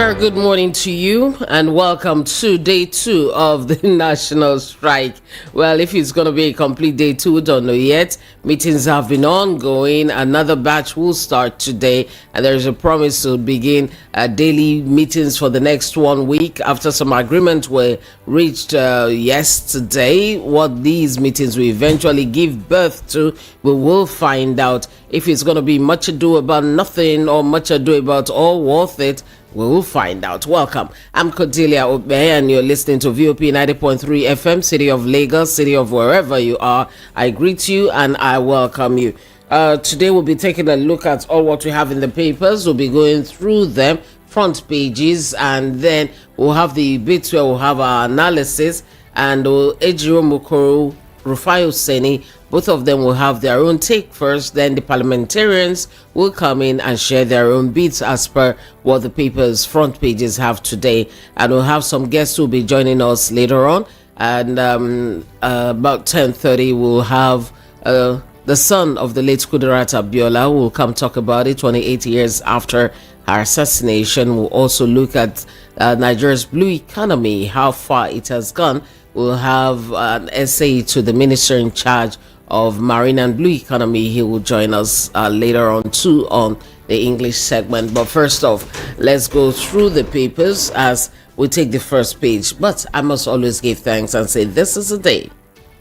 very good morning to you and welcome to day 2 of the national strike. Well, if it's going to be a complete day 2, we don't know yet. Meetings have been ongoing. Another batch will start today, and there is a promise to begin daily meetings for the next 1 week after some agreements were reached yesterday. What these meetings will eventually give birth to, we will find out. If it's going to be much ado about nothing or much ado about all worth it, we will find out. Welcome. I'm Cordelia, Okpei, and you're listening to VOP 90.3 FM, City of Lagos, City of wherever you are. I greet you and I welcome you. Today we'll be taking a look at all what we have in the papers. We'll be going through them, front pages, and then we'll have the bits where we'll have our analysis, and Ejiro, Umukoro, Rufai Oseni, both of them will have their own take first, then the parliamentarians will come in and share their own bits as per what the paper's front pages have today. And we'll have some guests who will be joining us later on, and about 10:30 we'll have the son of the late Kudirat Abiola who will come talk about it 28 years after her assassination. We'll also look at Nigeria's blue economy, how far it has gone. We'll have an essay to the minister in charge of marine and blue economy. He will join us later on too on the English segment. But first off, let's go through the papers as we take the first page. But I must always give thanks and say this is a day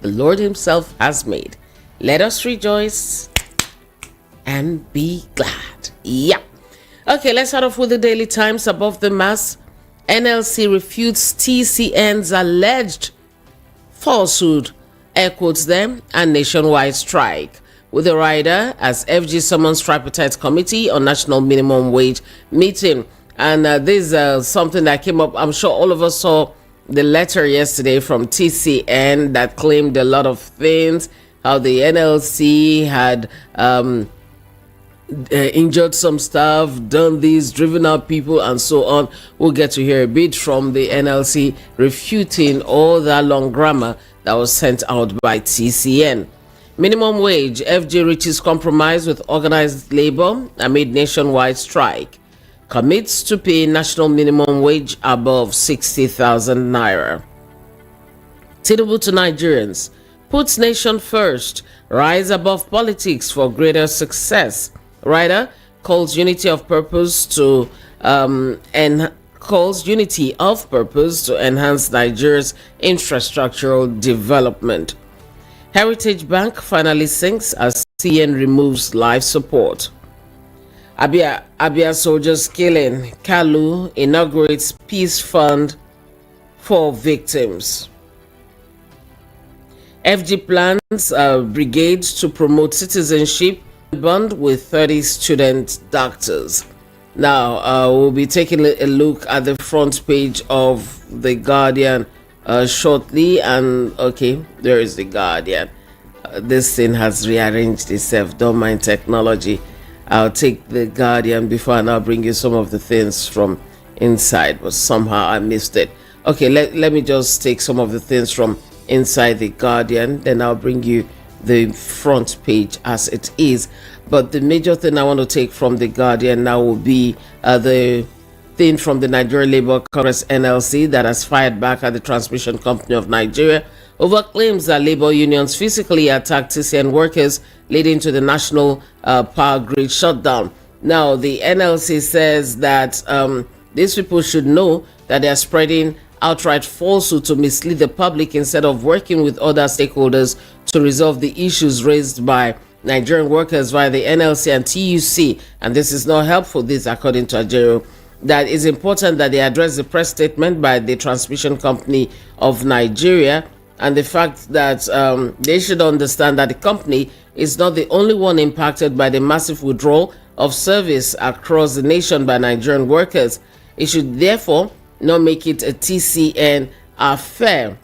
the Lord himself has made. Let us rejoice and be glad. Yeah. Okay, let's start off with the Daily Times. Above the mass, NLC refutes TCN's alleged falsehood, air quotes them, and nationwide strike. With the rider as FG summons tripartite committee on national minimum wage meeting. And this is something that came up. I'm sure all of us saw the letter yesterday from TCN that claimed a lot of things, how the NLC had injured some staff, done this, driven out people, and so on. We'll get to hear a bit from the NLC refuting all that long grammar that was sent out by TCN. Minimum wage, FG reaches compromise with organized labor amid nationwide strike. Commits to pay national minimum wage above 60,000 naira. Tinubu to Nigerians, puts nation first, rise above politics for greater success. Rider calls unity of purpose to enhance Nigeria's infrastructural development. Heritage Bank finally sinks as CN removes life support. Abia soldiers killing. Kalu inaugurates peace fund for victims. FG plans brigades to promote citizenship bond with 30 student doctors. Now we'll be taking a look at the front page of the Guardian shortly, and okay, there is the Guardian. This thing has rearranged itself. Don't mind technology. I'll take the Guardian before and I'll bring you some of the things from inside, but somehow I missed it. Okay, let me just take some of the things from inside the Guardian, then I'll bring you the front page as it is. But the major thing I want to take from the Guardian now will be the thing from the Nigerian Labour Congress NLC that has fired back at the Transmission Company of Nigeria over claims that labor unions physically attacked TCN workers, leading to the national power grid shutdown. Now the NLC says that these people should know that they are spreading outright falsehood to mislead the public instead of working with other stakeholders to resolve the issues raised by Nigerian workers via the NLC and TUC. And this is not helpful, this according to Ejiro. That is important that they address the press statement by the Transmission Company of Nigeria and the fact that they should understand that the company is not the only one impacted by the massive withdrawal of service across the nation by Nigerian workers. It should therefore not make it a TCN affair.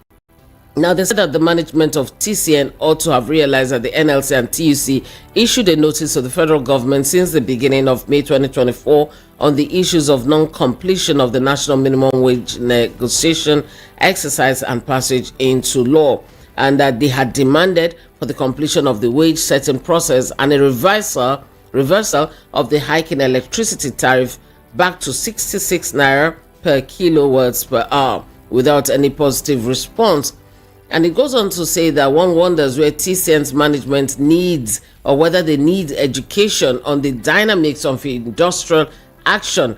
Now, they said that the management of TCN ought to have realized that the NLC and TUC issued a notice to the federal government since the beginning of May 2024 on the issues of non-completion of the national minimum wage negotiation exercise and passage into law, and that they had demanded for the completion of the wage setting process and a reversal of the hike in electricity tariff back to 66 naira per kilowatts per hour without any positive response. And it goes on to say that one wonders where TCN's management needs, or whether they need, education on the dynamics of industrial action.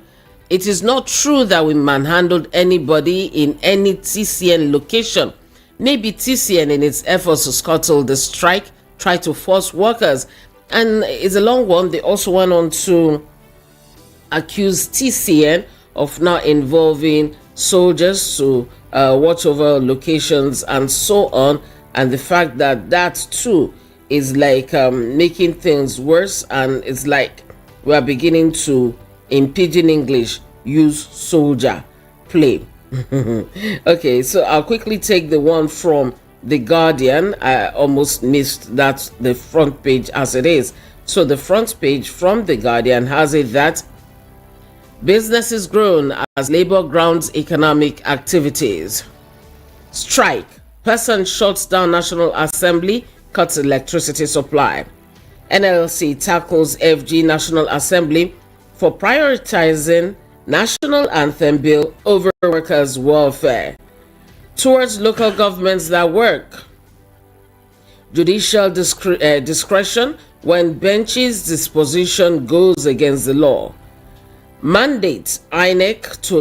It is not true that we manhandled anybody in any TCN location. Maybe TCN, in its efforts to scuttle the strike, tried to force workers. And it's a long one. They also went on to accuse TCN of now involving soldiers to watch over locations and so on. And the fact that that too is like making things worse. And it's like we are beginning to, in pidgin English, use soldier play. Okay, so I'll quickly take the one from The Guardian. I almost missed that, the front page as it is. So the front page from The Guardian has it that businesses grown as labor grounds economic activities. Strike. Person shuts down National Assembly, cuts electricity supply. NLC tackles FG National Assembly for prioritizing National Anthem Bill over workers' welfare. Towards local governments that work. Judicial discretion when bench's disposition goes against the law. Mandates INEC to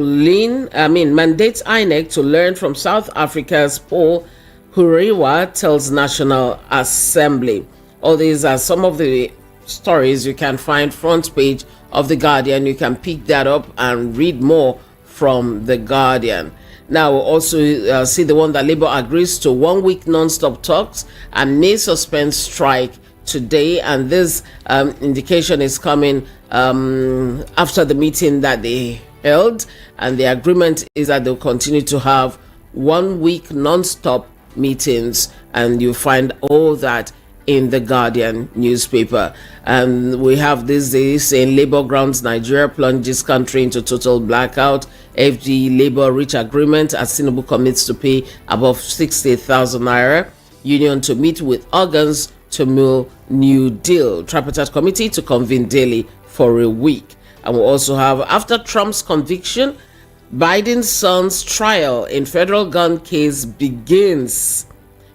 learn from South Africa's Paul Huriwa tells National Assembly. All these are some of the stories you can find front page of The Guardian. You can pick that up and read more from The Guardian. Now we'll also see the one that Labour agrees to 1 week non-stop talks and may suspend strike today. And this indication is coming after the meeting that they held. And the agreement is that they'll continue to have 1 week non-stop meetings. And you'll find all that in The Guardian newspaper. And we have this day saying Labour grounds Nigeria plunges country into total blackout. FG Labour reach agreement as Tinubu commits to pay above 60,000 naira. Union to meet with organs to mill new deal. Tripartite committee to convene daily for a week. And we also have, after Trump's conviction, Biden's son's trial in federal gun case begins.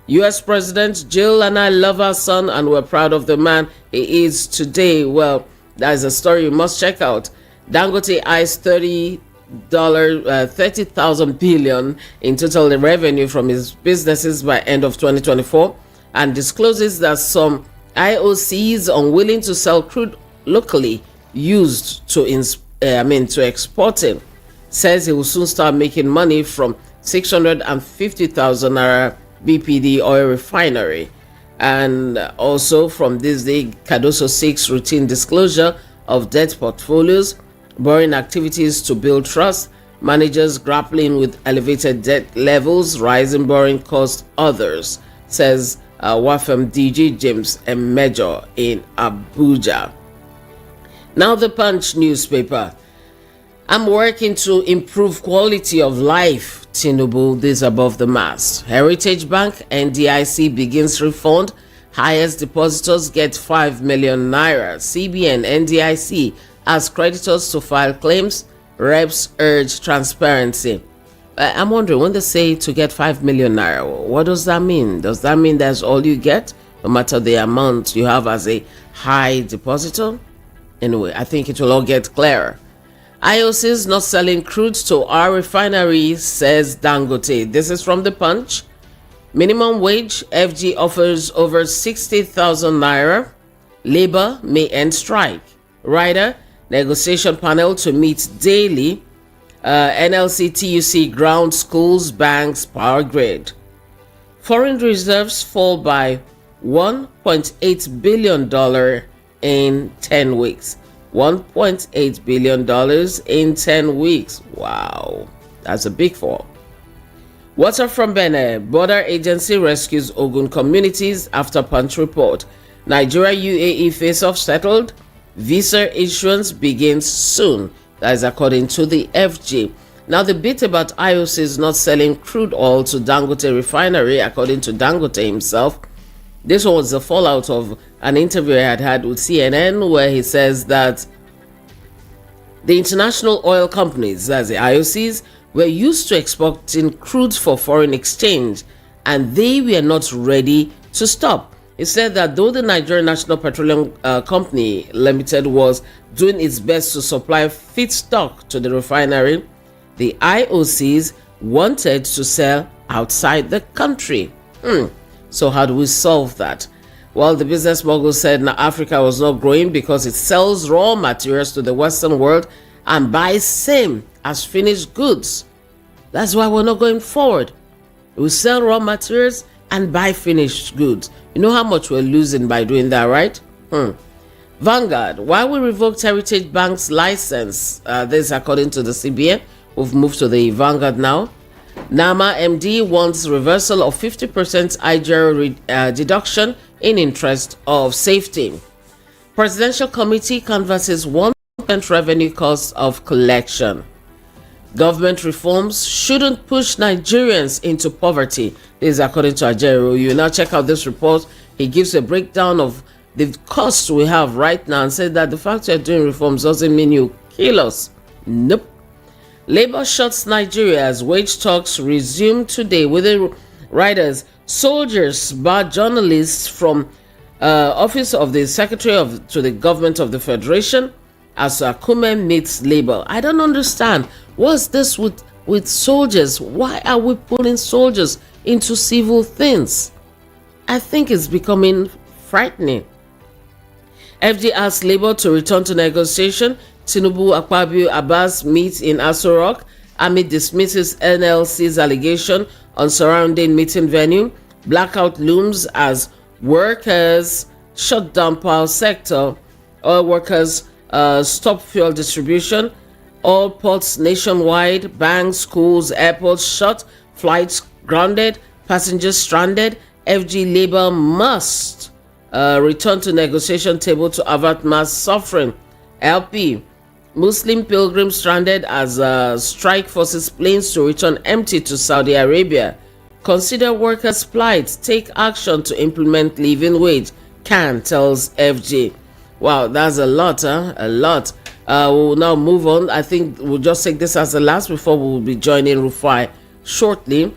U.S. President Jill and I love our son and we're proud of the man he is today. Well, that is a story you must check out. Dangote eyes $30,000 billion in total revenue from his businesses by end of 2024 and discloses that some IOCs unwilling to sell crude locally used to export it. Says he will soon start making money from 650,000 naira BPD oil refinery. And also from this day, Cardoso seeks routine disclosure of debt portfolios, borrowing activities to build trust, managers grappling with elevated debt levels, rising borrowing costs, others, says WAFM DG James Emejo in Abuja. Now the Punch newspaper. I'm working to improve quality of life. Tinubu, this above the mast. Heritage Bank, NDIC begins refund. Highest depositors get 5 million naira. CBN, NDIC ask creditors to file claims. Reps urge transparency. I'm wondering, when they say to get 5 million naira, what does that mean? Does that mean that's all you get, no matter the amount you have as a high depositor? Anyway, I think it will all get clearer. IOCs not selling crude to our refinery, says Dangote. This is from the Punch. Minimum wage, FG offers over 60,000 naira. Labour may end strike. Rider, negotiation panel to meet daily. NLC TUC ground schools, banks, power grid. Foreign reserves fall by $1.8 billion in 10 weeks. $1.8 billion in 10 weeks. Wow, that's a big fall. Water from Benin. Border agency rescues Ogun communities after Punch report. Nigeria UAE face-off settled. Visa issuance begins soon. That is according to the FG. Now the bit about IOCs not selling crude oil to Dangote refinery, according to Dangote himself. This was the fallout of an interview I had with CNN where he says that The international oil companies, that's the IOCs, were used to exporting crude for foreign exchange, and they were not ready to stop. He said that though the Nigerian National Petroleum Company Limited was doing its best to supply feedstock to the refinery, the IOCs wanted to sell outside the country. So how do we solve that? Well, the business mogul said Africa was not growing because it sells raw materials to the Western world and buys same as finished goods. That's why we're not going forward. We sell raw materials and buy finished goods. You know how much we're losing by doing that, right? Vanguard, why we revoked Heritage Bank's license? This according to the CBN. We've moved to the Vanguard now. NAMA MD wants reversal of 50% Ejiro deduction in interest of safety. Presidential Committee canvasses 1% revenue cost of collection. Government reforms shouldn't push Nigerians into poverty. This is according to Ejiro. You now check out this report. He gives a breakdown of the costs we have right now and said that the fact you're doing reforms doesn't mean you kill us. Nope. Labour shuts Nigeria as wage talks resume today with the riders. Soldiers bar journalists from office of the Secretary to the Government of the Federation as Akume meets Labour. I don't understand. What's this with soldiers? Why are we pulling soldiers into civil things? I think it's becoming frightening. FD asks Labour to return to negotiation. Tinubu, Akpabio, Abbas meet in Aso Rock. Army dismisses NLC's allegation on surrounding meeting venue. Blackout looms as workers shut down power sector. Oil workers stop fuel distribution. All ports nationwide, banks, schools, airports shut. Flights grounded. Passengers stranded. FG Labour must return to negotiation table to avert mass suffering. LP, Muslim pilgrims stranded as strike forces planes to return empty to Saudi Arabia. Consider workers' plight. Take action to implement living wage. Can tells FJ. Wow, that's a lot, huh? A lot. We'll now move on. I think we'll just take this as the last before we'll be joining Rufai shortly.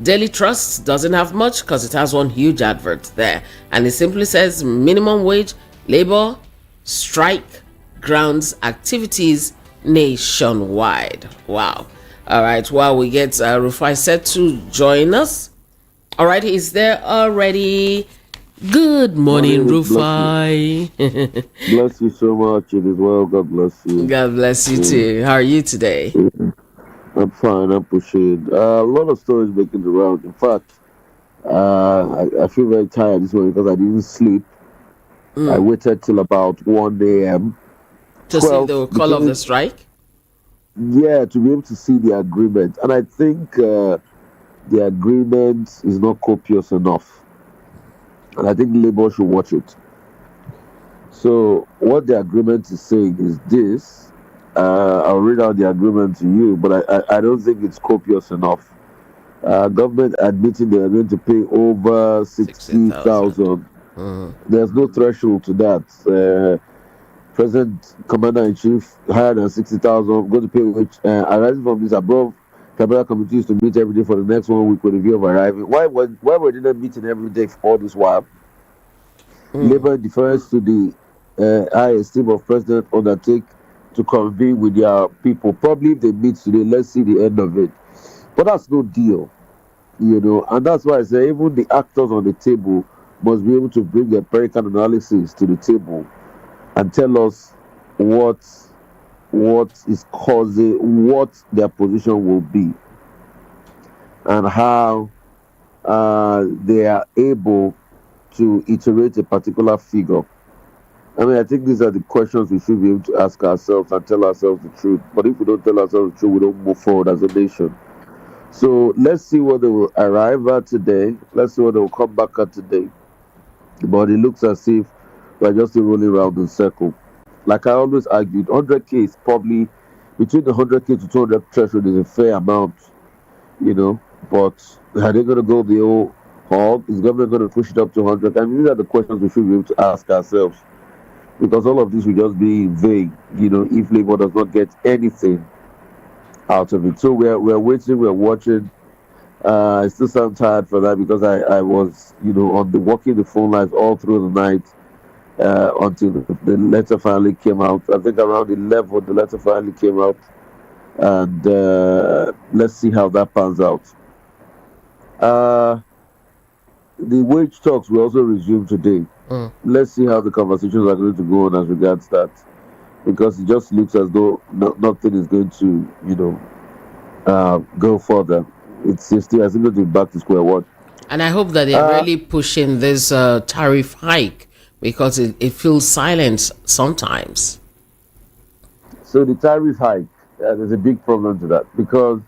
Daily Trust doesn't have much because it has one huge advert there. And it simply says minimum wage, labor, strike, grounds activities nationwide. Wow. All right, while we get Rufai set to join us. All right, he's there already. Good morning, Rufai. Bless you so much. It is well. God bless you. God bless you too. How are you today? I'm fine. I'm pushing. A lot of stories making the round. In fact, I feel very tired this morning because I didn't sleep. I waited till about 1 a.m. To see the call of the strike? Yeah, to be able to see the agreement. And I think the agreement is not copious enough. And I think Labour should watch it. So what the agreement is saying is this. I'll read out the agreement to you, but I don't think it's copious enough. Government admitting they are going to pay over 60,000. There's no threshold to that. Present Commander-in-Chief higher than 60,000, going to pay which arising from this above cabinet committees to meet every day for the next 1 week with a view of arriving. Why were they not meeting every day for all this while? Labour defers to the high esteem of President undertake to convene with their people. Probably if they meet today, let's see the end of it. But that's no deal, and that's why I say even the actors on the table must be able to bring empirical analysis to the table and tell us what is causing, what their position will be, and how they are able to iterate a particular figure. I mean, I think these are the questions we should be able to ask ourselves and tell ourselves the truth. But if we don't tell ourselves the truth, we don't move forward as a nation. So let's see what they will arrive at today. Let's see what they will come back at today. But it looks as if we're just rolling around in circle. Like I always argued, 100K is probably between the 100K to 200 threshold is a fair amount, But are they going to go the whole hog? Is government going to push it up to 100? I mean, these are the questions we should be able to ask ourselves. because all of this will just be in vain, if Labour does not get anything out of it. So we're waiting, we're watching. I still sound tired for that because I was, on the walking the phone lines all through the night until the letter finally came out. I think around 11, the letter finally came out, and let's see how that pans out. Uh, the wage talks will also resume today. Let's see how the conversations are going to go on as regards that, because it just looks as though nothing is going to, go further. It's still as if going to be back to square one. And I hope that they're really pushing this tariff hike, because it feels silent sometimes. So the tariff hike, there's a big problem to that, because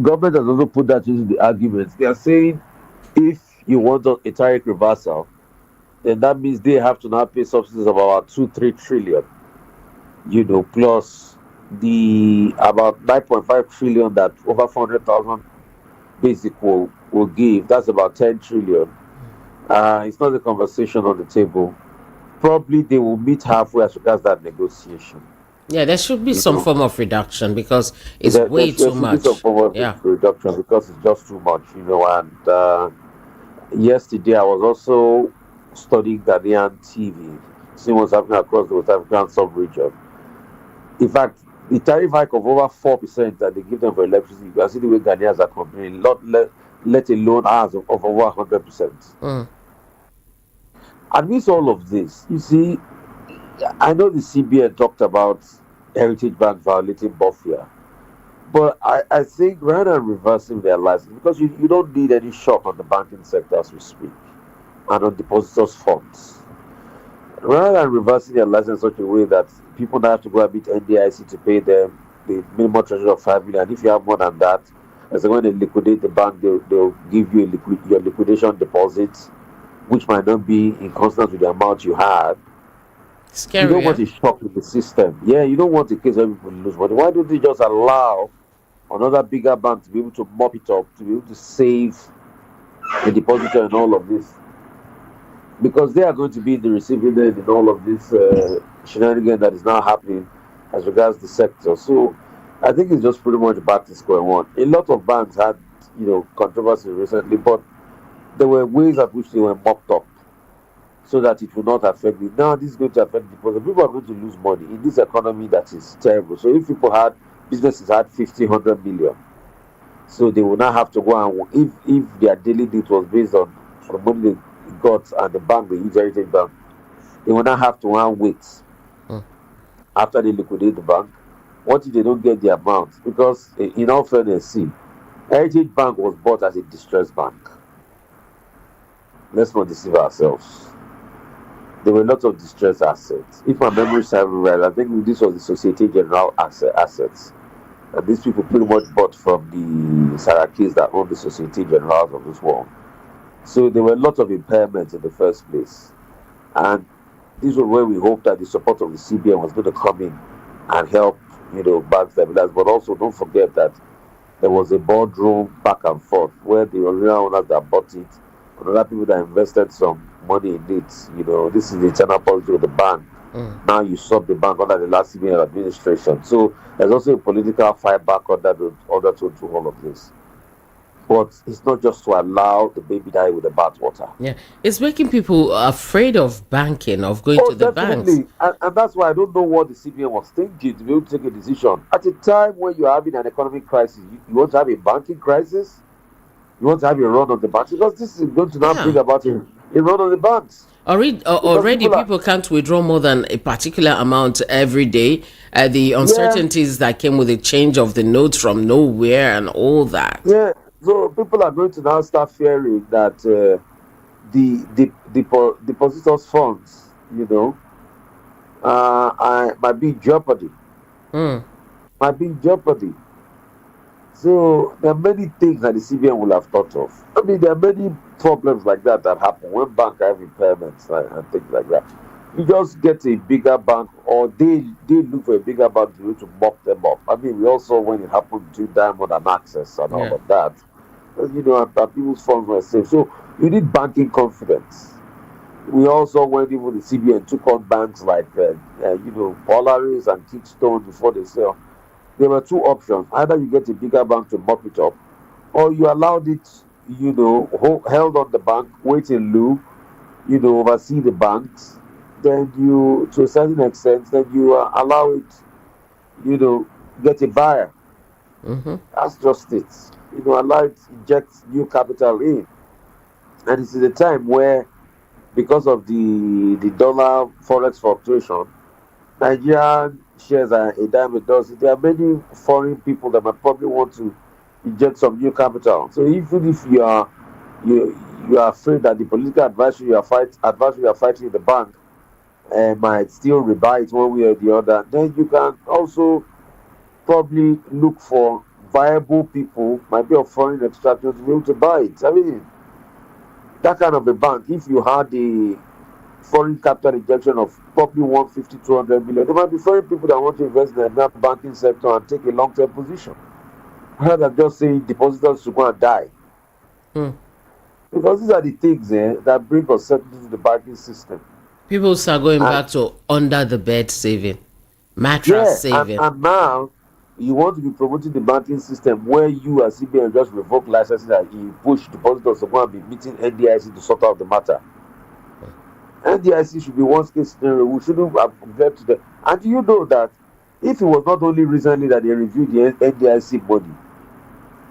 government has also put that into the arguments. They are saying if you want a tariff reversal, then that means they have to now pay subsidies of about 2-3 trillion, plus the about 9.5 trillion that over 400,000 basic will give. That's about 10 trillion. It's not a conversation on the table. Probably they will meet halfway as regards that negotiation. Yeah, there should be some form of reduction, because it's way too much. There should be some form of reduction because it's just too much, And yesterday I was also studying Ghanaian TV, seeing what's happening across the West African sub-region. In fact, the tariff hike of over 4% that they give them for electricity, you can see the way Ghanaians are complaining, let alone ours of over 100%. Amidst all of this, you see, I know the CBN talked about Heritage Bank violating Bofia, but I think rather than reversing their license, because you don't need any shock on the banking sector as we speak, and on depositors' funds. Rather than reversing their license in such a way that people now have to go and meet NDIC to pay them the minimum treasury of 5 million. If you have more than that, as when they liquidate the bank, they'll give you your liquidation deposit, which might not be in consonance with the amount you had. Scary, you don't want a shock in the system. Yeah, you don't want a case where people lose money. Why don't they just allow another bigger bank to be able to mop it up, to be able to save the depositor and all of this? Because they are going to be in the receiving end in all of this shenanigans that is now happening as regards the sector. So I think it's just pretty much back to square one. A lot of banks had, controversy recently, but there were ways at which they were mopped up so that it will not affect it. Now this is going to affect the deposit. People are going to lose money in this economy that is terrible. So if businesses had 50, 100 million, so they will now have to go and, if their daily debt was based on the money they got at the bank, they use Heritage Bank, they will now have to wait after they liquidate the bank. What if they don't get the amount? Because in all fairness, see, Heritage Bank was bought as a distressed bank. Let's not deceive ourselves. There were lots of distressed assets. If my memory serves me right, I think this was the Société Générale assets. And these people pretty much bought from the Sarakis that own the Société Générale of this world. So there were lots of impairments in the first place. And this was where we hoped that the support of the CBN was going to come in and help, banks stabilize. But also don't forget that there was a boardroom back and forth where the original owners that bought it, and other people that invested some money in it, this is the internal policy of the bank. Now you sub the bank under the last CBN administration. So there's also a political fight back on that order to do all of this. But it's not just to allow the baby die with the bathwater. Yeah, it's making people afraid of banking, of going to the banks. And that's why I don't know what the CBN was thinking to be able to take a decision. At a time when you're having an economic crisis, you want to have a banking crisis? You want to have a run on the banks? Because this is going to now bring about a run on the banks. Already people can't withdraw more than a particular amount every day. The uncertainties that came with the change of the notes from nowhere and all that. Yeah. So people are going to now start fearing that the depositors' funds, might be in jeopardy. Might be in jeopardy. So there are many things that the CBN will have thought of. I mean, there are many problems like that happen when banks have impairments and things like that. You just get a bigger bank, or they look for a bigger bank to mop them up. I mean, we also, when it happened to Diamond and Access and all of that, and people's funds were safe. So you need banking confidence. We also went even the CBN took on banks like Polaris and Keystone before they sell. There were two options: either you get a bigger bank to mop it up, or you allowed it, held on the bank, wait in lieu, oversee the banks. Then you, to a certain extent, then you allow it, get a buyer. Mm-hmm. That's just it. Allow it inject new capital in. And this is a time where, because of the dollar forex fluctuation, Nigerian shares are a dime a dozen. There are many foreign people that might probably want to inject some new capital. So even if you are afraid that the political advisory you are fighting in the bank might still rebuy it one way or the other, then you can also probably look for viable people, might be of foreign extraction, to be able to buy it. I mean, that kind of a bank, if you had a foreign capital injection of probably 150, 200 million, there might be foreign people that want to invest in the banking sector and take a long term position, rather than just saying depositors should go and die. Because these are the things that bring uncertainty to the banking system. People start going back to under the bed saving, mattress saving. And now you want to be promoting the banking system where you as CBN just revoke licenses and you push depositors to go and be meeting NDIC to sort out the matter. NDIC should be one case scenario. We shouldn't have left to them. And do you know that if it was not only recently that they reviewed the NDIC money,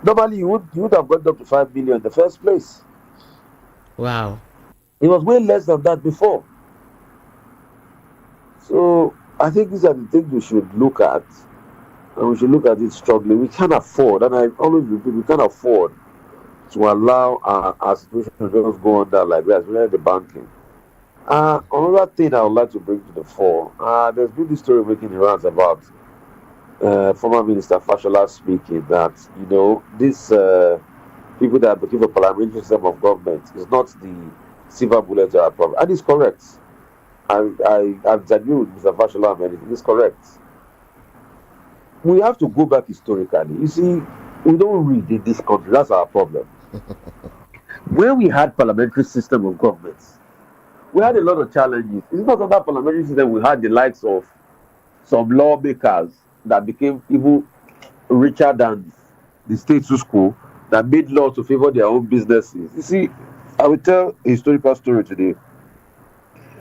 normally you would have gone up to 5 million in the first place. Wow. It was way less than that before. So I think these are the things we should look at, and we should look at it strongly. We can't afford, and I always repeat, we can't afford to allow our situation to just go on that like that, especially the banking. Another thing I would like to bring to the fore, there's been this story making the rounds about former Minister Fashola speaking that, these people that are looking for parliamentary system of government is not the silver bullet to our problem. And it's correct. I've agreed with Mr. Fashola on anything. It's correct. We have to go back historically. You see, we don't read in this country. That's our problem. When we had parliamentary system of government, we had a lot of challenges. It's not on that parliamentary system we had the likes of some lawmakers that became even richer than the state school that made laws to favor their own businesses. You see, I will tell a historical story today.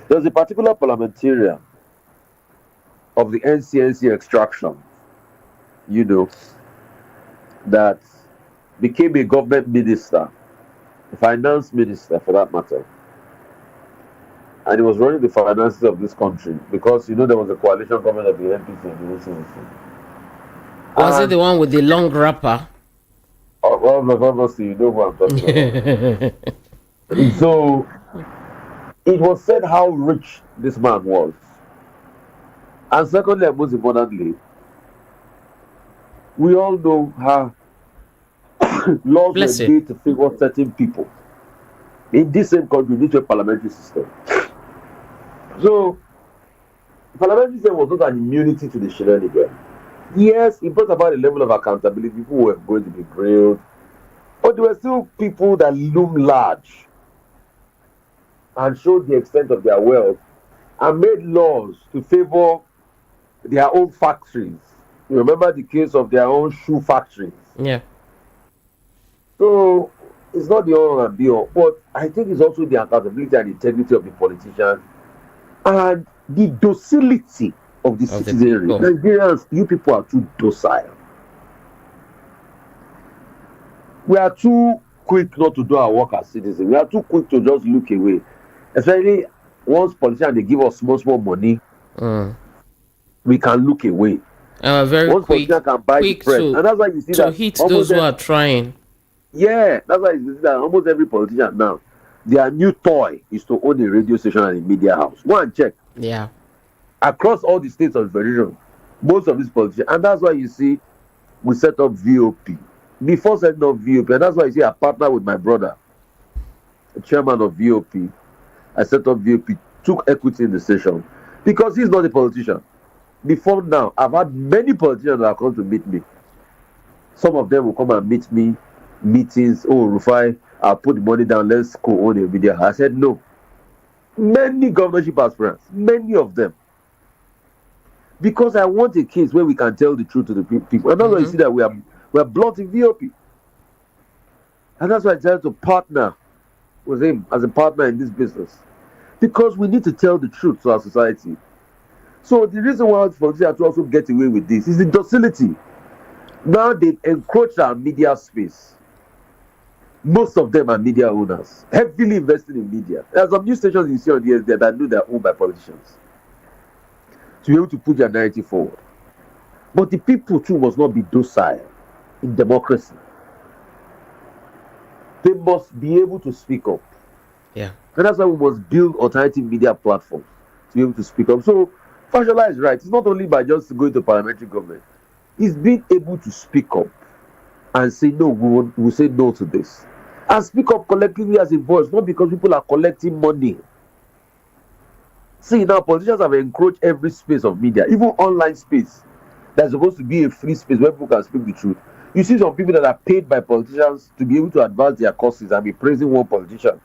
There was a particular parliamentarian of the NCNC extraction, that became a government minister, a finance minister for that matter. And he was running the finances of this country because, there was a coalition government of the NPC and the NCNC. Was it the one with the long wrapper? Obviously, you know who I'm talking about. So, it was said how rich this man was. And secondly, and most importantly, we all know how laws were made to favor certain people. In this same country, this is a parliamentary system. So, the parliamentary system was not an immunity to the shenanigans. Yes, it brought about a level of accountability. People were going to be grilled. But there were still people that loomed large and showed the extent of their wealth and made laws to favor their own factories. You remember the case of their own shoe factories? Yeah. So it's not the all and be all, but I think it's also the accountability and integrity of the politicians and the docility of the citizenry. Nigerians, you people are too docile. We are too quick not to do our work as citizens. We are too quick to just look away. Especially once politicians they give us small money, we can look away. Very once quick can buy the press. And that's why you see to hit those who are trying. Yeah, that's why you see that almost every politician now, their new toy is to own a radio station and a media house. Go and check. Yeah. Across all the states of the federation, most of these politicians, and that's why you see we set up VOP. Before setting up VOP, and that's why you see I partner with my brother, the chairman of VOP. I set up VOP, took equity in the station because he's not a politician. Before now, I've had many politicians that have come to meet me. Some of them will come and meet me, meetings. Oh, Rufai, I'll put the money down, let's co-own a media house. I said no. Many governorship aspirants, many of them. Because I want a case where we can tell the truth to the people. And that's why you see that we are blunt in VOP. And that's why I decided to partner with him as a partner in this business. Because we need to tell the truth to our society. So the reason why politicians also get away with this is the docility. Now they've encroached our media space. Most of them are media owners, heavily invested in media. There are some news stations you see on the there that know they're owned by politicians to be able to put their narrative forward. But the people too must not be docile in democracy. They must be able to speak up. Yeah. And that's why we must build alternative media platforms to be able to speak up. So Fashola is right. It's not only by just going to parliamentary government. It's being able to speak up and say, no, we'll say no to this. And speak up collectively as a voice, not because people are collecting money. See, now politicians have encroached every space of media, even online space. That's supposed to be a free space where people can speak the truth. You see some people that are paid by politicians to be able to advance their causes and be praising one politician,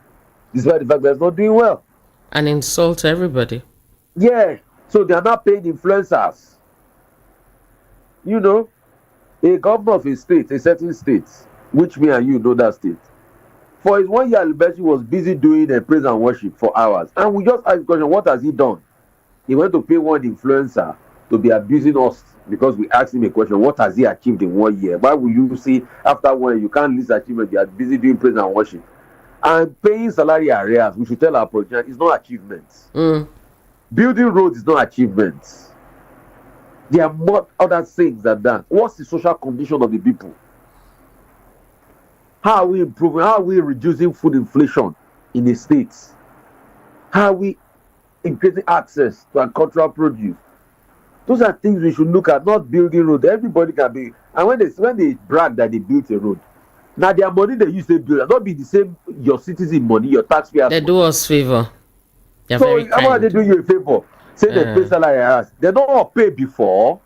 despite the fact that it's not doing well. And insult everybody. Yeah. So they are not paying influencers. You know, a governor of a state, a certain state, which me and you know that state, for his 1 year anniversary was busy doing a praise and worship for hours. And we just asked the question, what has he done? He went to pay one influencer to be abusing us because we asked him a question, what has he achieved in 1 year? Why will you see after 1 year, you can't list achievement, you are busy doing praise and worship? And paying salary arrears, we should tell our politicians, is not achievements. Building roads is not achievements. There are more other things than that. What's the social condition of the people? How are we improving? How are we reducing food inflation in the states? How are we increasing access to agricultural produce? Those are things we should look at, not building road. Everybody can be. And when they brag that they built a road, now their money they use to build, not be the same your citizen money, your taxpayers. They do us favor. They're so very how about they do you a favor? Say they pay salary. They don't pay before.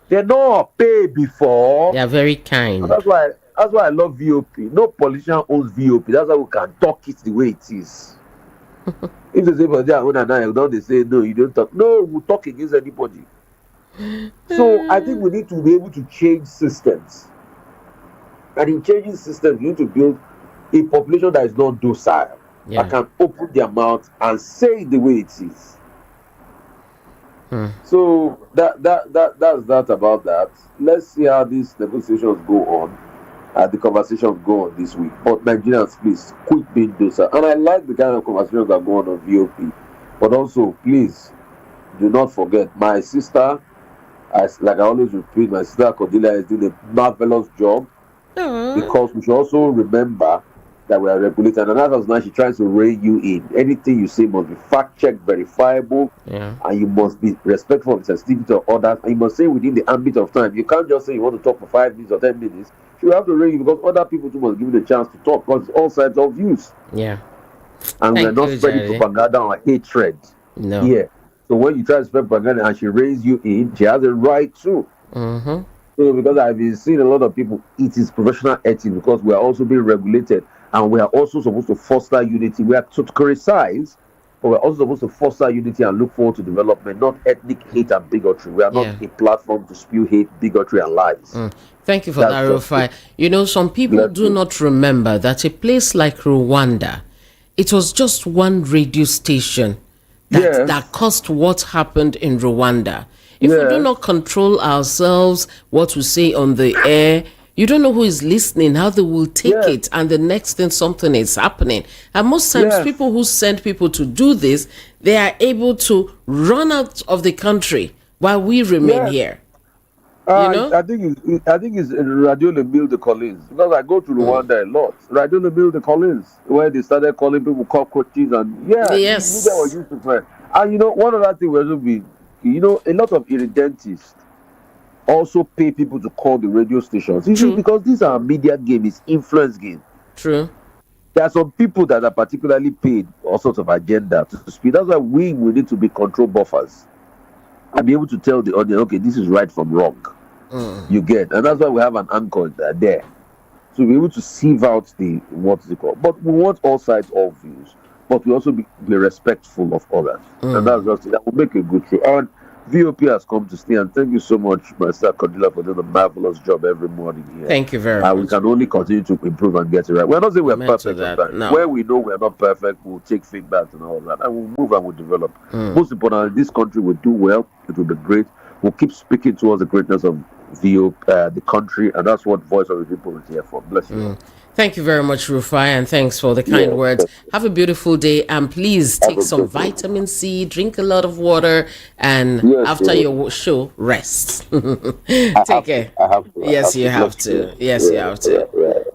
They are very kind. And that's why I love VOP. No politician owns VOP. That's why we can talk it the way it is. If they say for their own and I don't they say no, you don't talk. No, we'll talk against anybody. So I think we need to be able to change systems. And in changing systems, you need to build a population that is not docile. Yeah. That can open their mouth and say it the way it is. So that's that about that. Let's see how these negotiations go on, the conversations go on this week. But Nigerians, please quit being docile. And I like the kind of conversations that go on VOP. But also, please do not forget my sister. Like I always repeat, my sister Cordelia is doing a marvelous job. Because we should also remember that we are regulated, and that was now she tries to rein you in. Anything you say must be fact-checked, verifiable, and you must be respectful of the sensitivity of others, and you must say within the ambit of time. You can't just say you want to talk for 5 minutes or 10 minutes. You have to rein you because other people too must give you the chance to talk because it's all sides of views. Yeah. And we're not spreading propaganda or hatred. No. Yeah. So when you try to spread propaganda and she reins you in, she has a right to. So because I've been seeing a lot of people, it is professional ethics because we are also being regulated and we are also supposed to foster unity. We are to criticize, but we're also supposed to foster unity and look forward to development, not ethnic hate and bigotry. We are not a platform to spew hate, bigotry, and lies. Thank you for that, Rufai. You know, some people do not remember that a place like Rwanda, it was just one radio station that caused what happened in Rwanda. If we do not control ourselves, what we say on the air, you don't know who is listening, how they will take it, and the next thing something is happening. And most times people who send people to do this, they are able to run out of the country while we remain here. You know? I think it's Radio Lemil de Collins, because I go to Rwanda a lot. Radio Lemil de Collins, where they started calling people cockroaches and you guys were used to friend. And you know, one other thing will also be, you know, a lot of irredentists also pay people to call the radio stations. Because these are media game, it's influence game. True. There are some people that are particularly paid all sorts of agenda to speak. That's why we need to be control buffers and be able to tell the audience, okay, this is right from wrong. You get, and that's why we have an anchor there. So we're able to sieve out what's it called. But we want all sides, all views. but we also be respectful of others. And that's just it. That will make a good show. And VOP has come to stay, and thank you so much, Mr. Cordelia, for doing a marvelous job every morning here. Thank you very much. We can only continue to improve and get it right. We're not saying we're perfect sometimes. No. Where we know we're not perfect, we'll take feedback and all that, and we'll move and we'll develop. Most importantly, this country will do well. It will be great. We'll keep speaking towards the greatness of the country, and that's what Voice of the People is here for. Bless you. Thank you very much, Rufai, and thanks for the kind words. Have a beautiful day, and please take some vitamin C, drink a lot of water, and after your show, rest. Take care. Yes, you have to. Yes, you have to.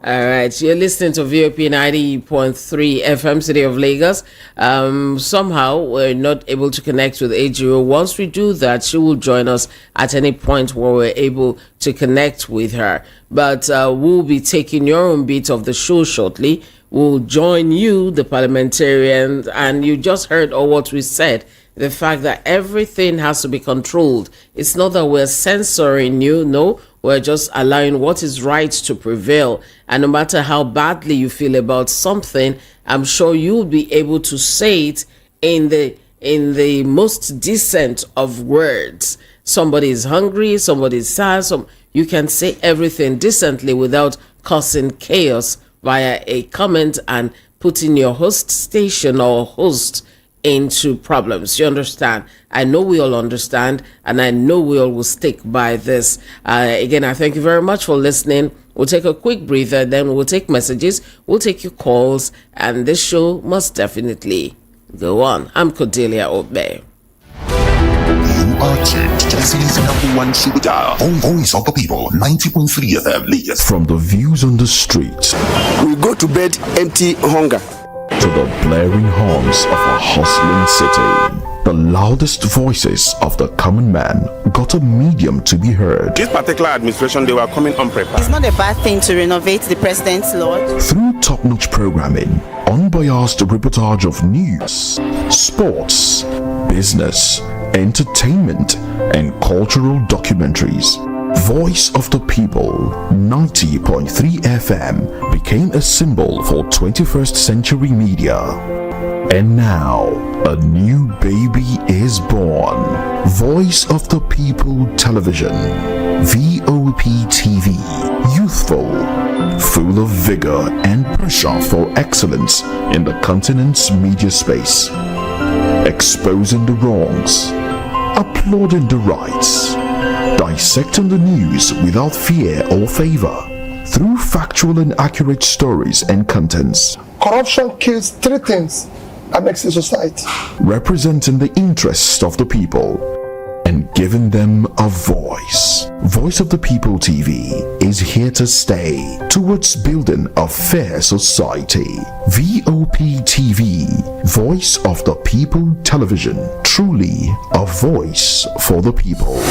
All right, you're listening to VOP 90.3 FM, City of Lagos. Somehow, we're not able to connect with Ejiro. Once we do that, she will join us at any point where we're able to connect with her. But we'll be taking your own bit of the show shortly. We'll join you, the parliamentarians, and you just heard all what we said. The fact that everything has to be controlled. It's not that we're censoring you, no. We're just allowing what is right to prevail. And no matter how badly you feel about something, I'm sure you'll be able to say it in the most decent of words. Somebody is hungry, somebody is sad, you can say everything decently without causing chaos via a comment and putting your host station or host into problems. You understand? I know we all understand, and I know we all will stick by this. Again, I thank you very much for listening. We'll take a quick breather, then we'll take messages, we'll take your calls, and this show must definitely go on. I'm Cordelia Okpei. You are tuned to the city's #1 showdown. Voice of the People, 90.3 FM, Lagos. From the views on the street, we go to bed empty hunger, to the blaring horns of a hustling city. The loudest voices of the common man got a medium to be heard. This particular administration, they were coming unprepared. It's not a bad thing to renovate the president's lodge. Through top-notch programming, unbiased reportage of news, sports, business, entertainment, and cultural documentaries, Voice of the People 90.3 FM became a symbol for 21st century media. And now, a new baby is born. Voice of the People Television, VOP TV, youthful, full of vigor and pressure for excellence in the continent's media space, exposing the wrongs, applauding the rights, dissecting the news without fear or favor, through factual and accurate stories and contents. Corruption kills three things that makes a society. Representing the interests of the people and giving them a voice. Voice of the People TV is here to stay towards building a fair society. VOP TV, Voice of the People Television, truly a voice for the people.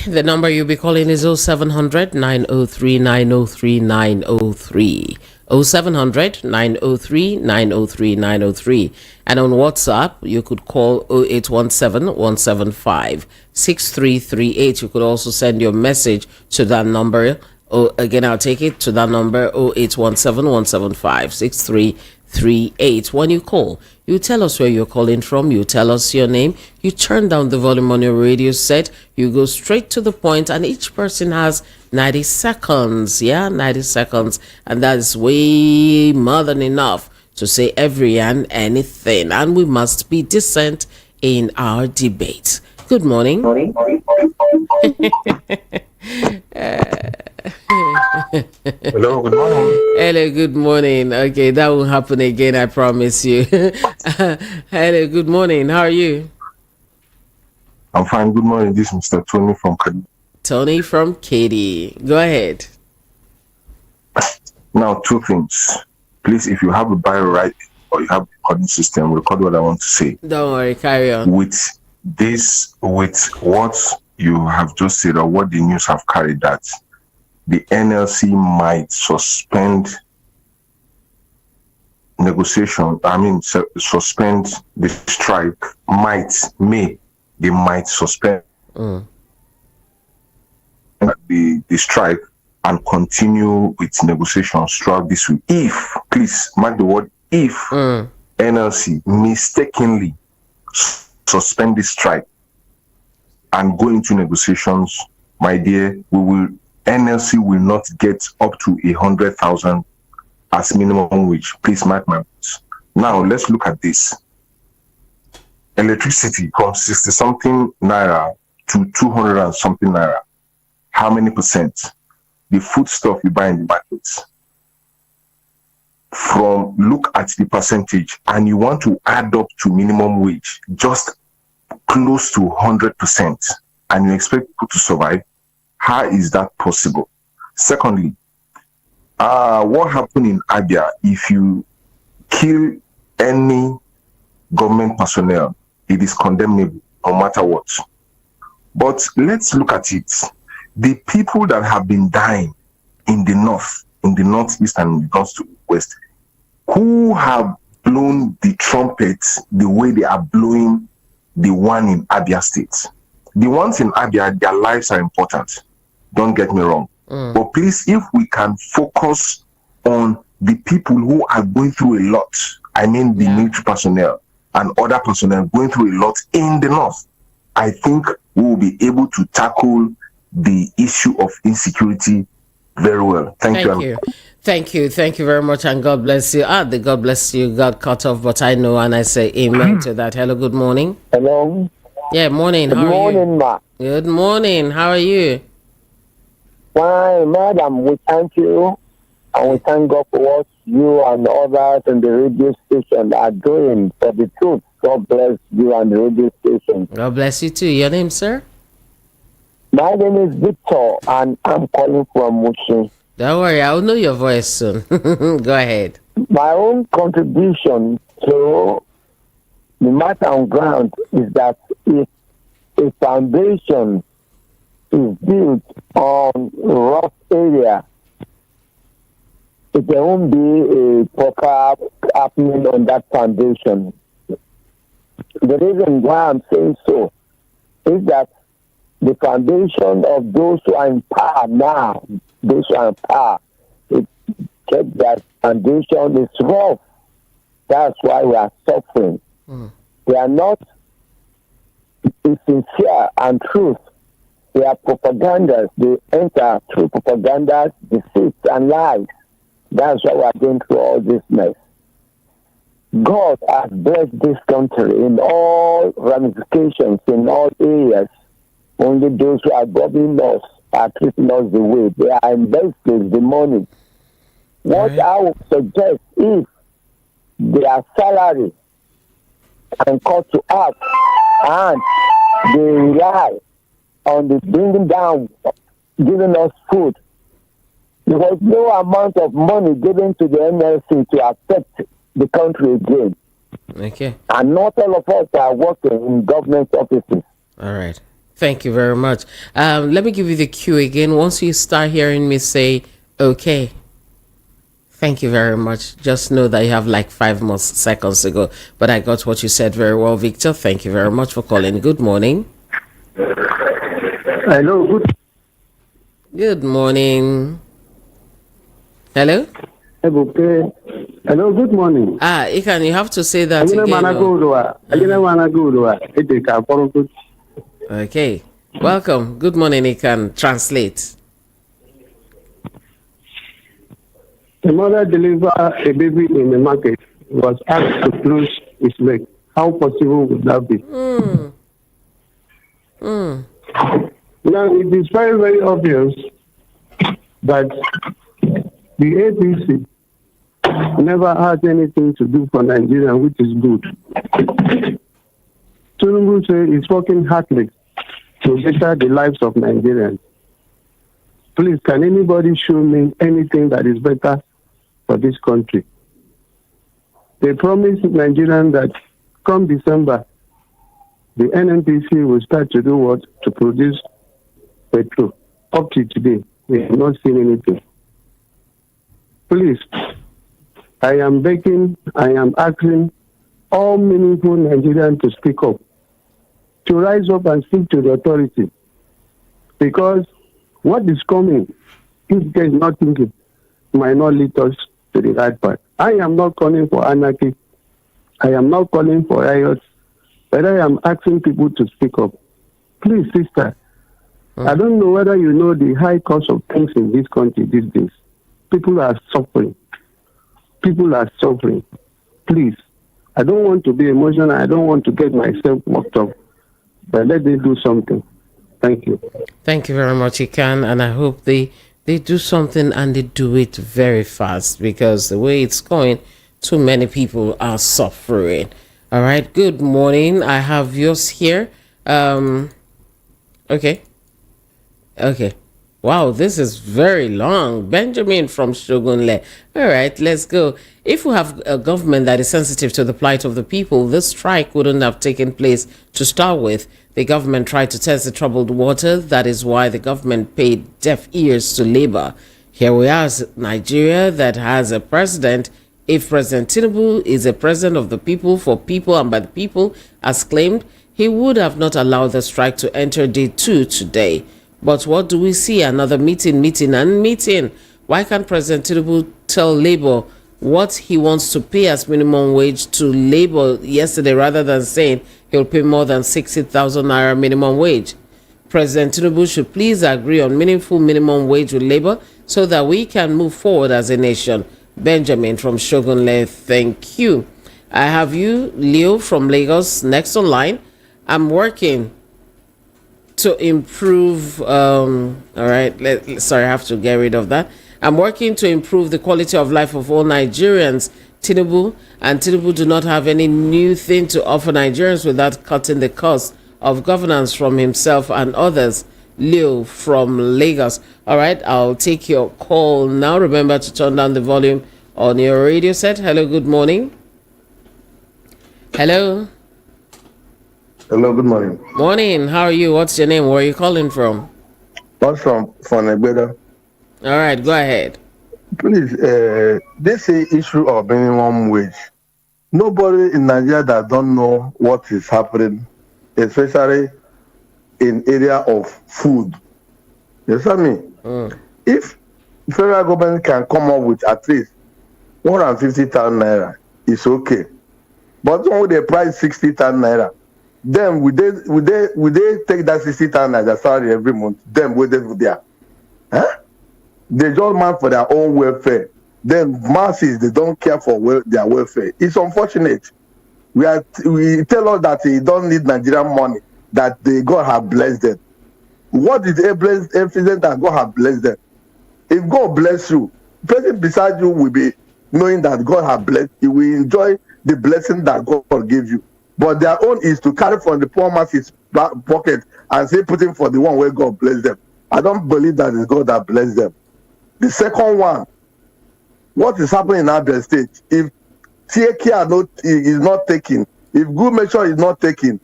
The number you'll be calling is 0700 903 903 903. 0700 903 903 903. And on WhatsApp, you could call 0817 175 6338. You could also send your message to that number. Again, I'll take it to that number 0817 175 6338. When you call, you tell us where you're calling from, you tell us your name, you turn down the volume on your radio set, you go straight to the point, and each person has 90 seconds. 90 seconds, and that is way more than enough to say every and anything, and we must be decent in our debate. Good morning. Hello, good morning. Hello, good morning. Okay, that won't happen again, I promise you. Hello, good morning. How are you? I'm fine. Good morning. This is Mr. Tony from Katie. Tony from Katie. Go ahead. Now, two things. Please, if you have a bio right or you have a recording system, record what I want to say. Don't worry, carry on. With what you have just said or what the news have carried, that the NLC might suspend suspend the strike, they might suspend. the strike and continue with negotiations throughout this week. If, please mark the word, if NLC mistakenly suspend this strike and go into negotiations, my dear, NLC will not get up to 100,000 as minimum wage. Please mark my words. Now let's look at this. Electricity from 60 something naira to 200 and something naira. How many percent? The foodstuff you buy in the markets. Look at the percentage, and you want to add up to minimum wage, just close to 100%, and you expect people to survive. How is that possible? Secondly, what happened in Abia? If you kill any government personnel, it is condemnable no matter what. But let's look at it. The people that have been dying in the north, in the northeast and in the northwest, who have blown the trumpets the way they are blowing the one in Abia State. The ones in Abia, their lives are important. Don't get me wrong. But please, if we can focus on the people who are going through a lot, I mean the military personnel and other personnel going through a lot in the north, I think we will be able to tackle the issue of insecurity very well. Thank you. Thank you very much, and God bless you. The God bless you got cut off, but I know, and I say amen to that. Hello, good morning. Hello. Yeah, morning. How are you? Good morning, ma. Good morning. How are you? Fine, madam. We thank you, and we thank God for what you and others in the radio station are doing for the truth. God bless you and the radio station. God bless you too. Your name, sir? My name is Victor, and I'm calling from Mushin. Don't worry, I'll know your voice soon. Go ahead. My own contribution to the matter on ground is that if a foundation is built on rough area, there won't be a proper happening on that foundation. The reason why I'm saying so is that the foundation of those who are in power now, those who are in power, check that foundation is rough. That's why we are suffering. They are not sincere and truth. They are propagandas. They enter through propagandas, deceit, and lies. That's why we are going through all this mess. God has blessed this country in all ramifications, in all areas. Only those who are governing us are treating us the way. They are investing the money. What I would suggest is their salary can cut to half, and they rely on the bringing down, giving us food. There was no amount of money given to the NLC to affect the country again. Okay. And not all of us are working in government offices. All right. Thank you very much. Let me give you the cue again. Once you start hearing me say, okay. Thank you very much. Just know that you have like 5 more seconds to go. But I got what you said very well, Victor. Thank you very much for calling. Good morning. Hello. Good morning. Hello? Okay. Hello, good morning. Ikan, you have to say that again. Okay. Welcome. Good morning, Ikan. Translate. A mother delivered a baby in the market, was asked to close his leg. How possible would that be? Now, it is very, very obvious that the APC never had anything to do for Nigeria, which is good. Tinubu says he's working hardly to better the lives of Nigerians. Please, can anybody show me anything that is better for this country? They promised Nigerians that come December, the NNPC will start to do what? To produce petrol. Up to today, we have not seen anything. Please, I am begging, I am asking all meaningful Nigerians to speak up, to rise up and speak to the authority. Because What is coming, if there is not thinking, might not lead us to the right path. I am not calling for anarchy. I am not calling for riots, but I am asking people to speak up. Please, sister, I don't know whether you know the high cost of things in this country these days. People are suffering. People are suffering. Please, I don't want to be emotional. I don't want to get myself worked up. But let them do something. Thank you. Thank you very much, Ikan, and I hope they do something and they do it very fast, because the way it's going, too many people are suffering. All right, good morning. I have yours here. Okay. Wow, this is very long. Benjamin from Shogunle. All right, let's go. If we have a government that is sensitive to the plight of the people, this strike wouldn't have taken place to start with. The government tried to test the troubled water. That is why the government paid deaf ears to labor. Here we are, Nigeria, that has a president. If President Tinubu is a president of the people, for people, and by the people, as claimed, he would have not allowed the strike to enter day 2 today. But what do we see? Another meeting. Why can't President Tinubu tell Labour what he wants to pay as minimum wage to Labour yesterday, rather than saying he'll pay more than 60,000 naira minimum wage? President Tinubu should please agree on meaningful minimum wage with Labour so that we can move forward as a nation. Benjamin from Shogunle, thank you. I have you, Leo from Lagos, next online. I'm working to improve, all right, sorry, I have to get rid of that. I'm working to improve the quality of life of all Nigerians. Tinubu do not have any new thing to offer Nigerians without cutting the cost of governance from himself and others. Leo from Lagos. All right, I'll take your call now. Remember to turn down the volume on your radio set. Hello, good morning. Hello. Hello, good morning. Morning, how are you? What's your name? Where are you calling from? I'm from Egbeda. All right, go ahead. Please, this issue of minimum wage. Nobody in Nigeria that don't know what is happening, especially in area of food. You understand me? If federal government can come up with at least 150,000 naira, it's okay. But when they price 60,000 naira, then would they take that 60,000 as a salary every month? Then would they do there? Huh? They just man for their own welfare. Then masses, they don't care for their welfare. It's unfortunate. We tell us that they don't need Nigerian money, that God have blessed them. What is evidence that God have blessed them? If God bless you, the person beside you will be knowing that God have blessed. You will enjoy the blessing that God gave you. But their own is to carry from the poor man's pocket and say putting for the one where God bless them. I don't believe that it's God that bless them. The second one, what is happening in Abia State? If TAK is not taken, if good measure is not taken,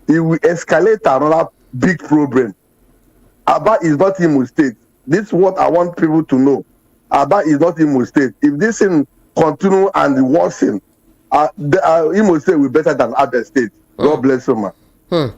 it will escalate another big problem. Aba is not Imo State. This is what I want people to know. Aba is not Imo State. If this thing continue and worsen, Imo State will be better than Abia State. God bless you, man.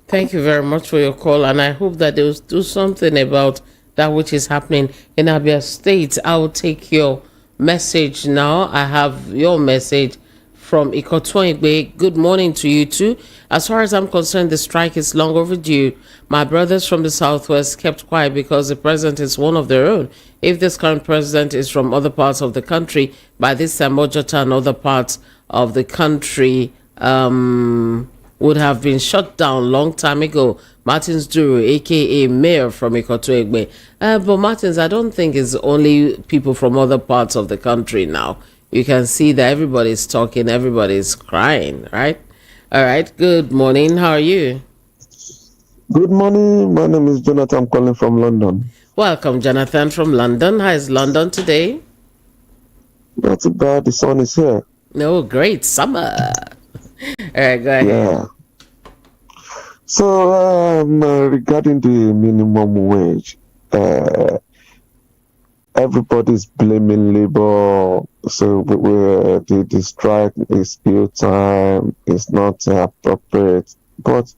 Thank you very much for your call, and I hope that they will do something about that which is happening in Abia State. I will take your message now. I have your message from Okpei. Good morning to you too. As far as I'm concerned, the strike is long overdue. My brothers from the Southwest kept quiet because the president is one of their own. If this current president is from other parts of the country, by this time, Ojota and other parts of the country would have been shut down long time ago. Martins Duru, aka Mayor from Okpei. But Martins, I don't think it's only people from other parts of the country now. You can see that everybody's talking, everybody's crying, right? All right, good morning. How are you? Good morning. My name is Jonathan. I'm calling from London. Welcome, Jonathan from London. How is London today? Not too bad. The sun is here. No, great summer. All right, go ahead. Yeah. So regarding the minimum wage, everybody's blaming labor. So the strike is ill time. It's not appropriate. But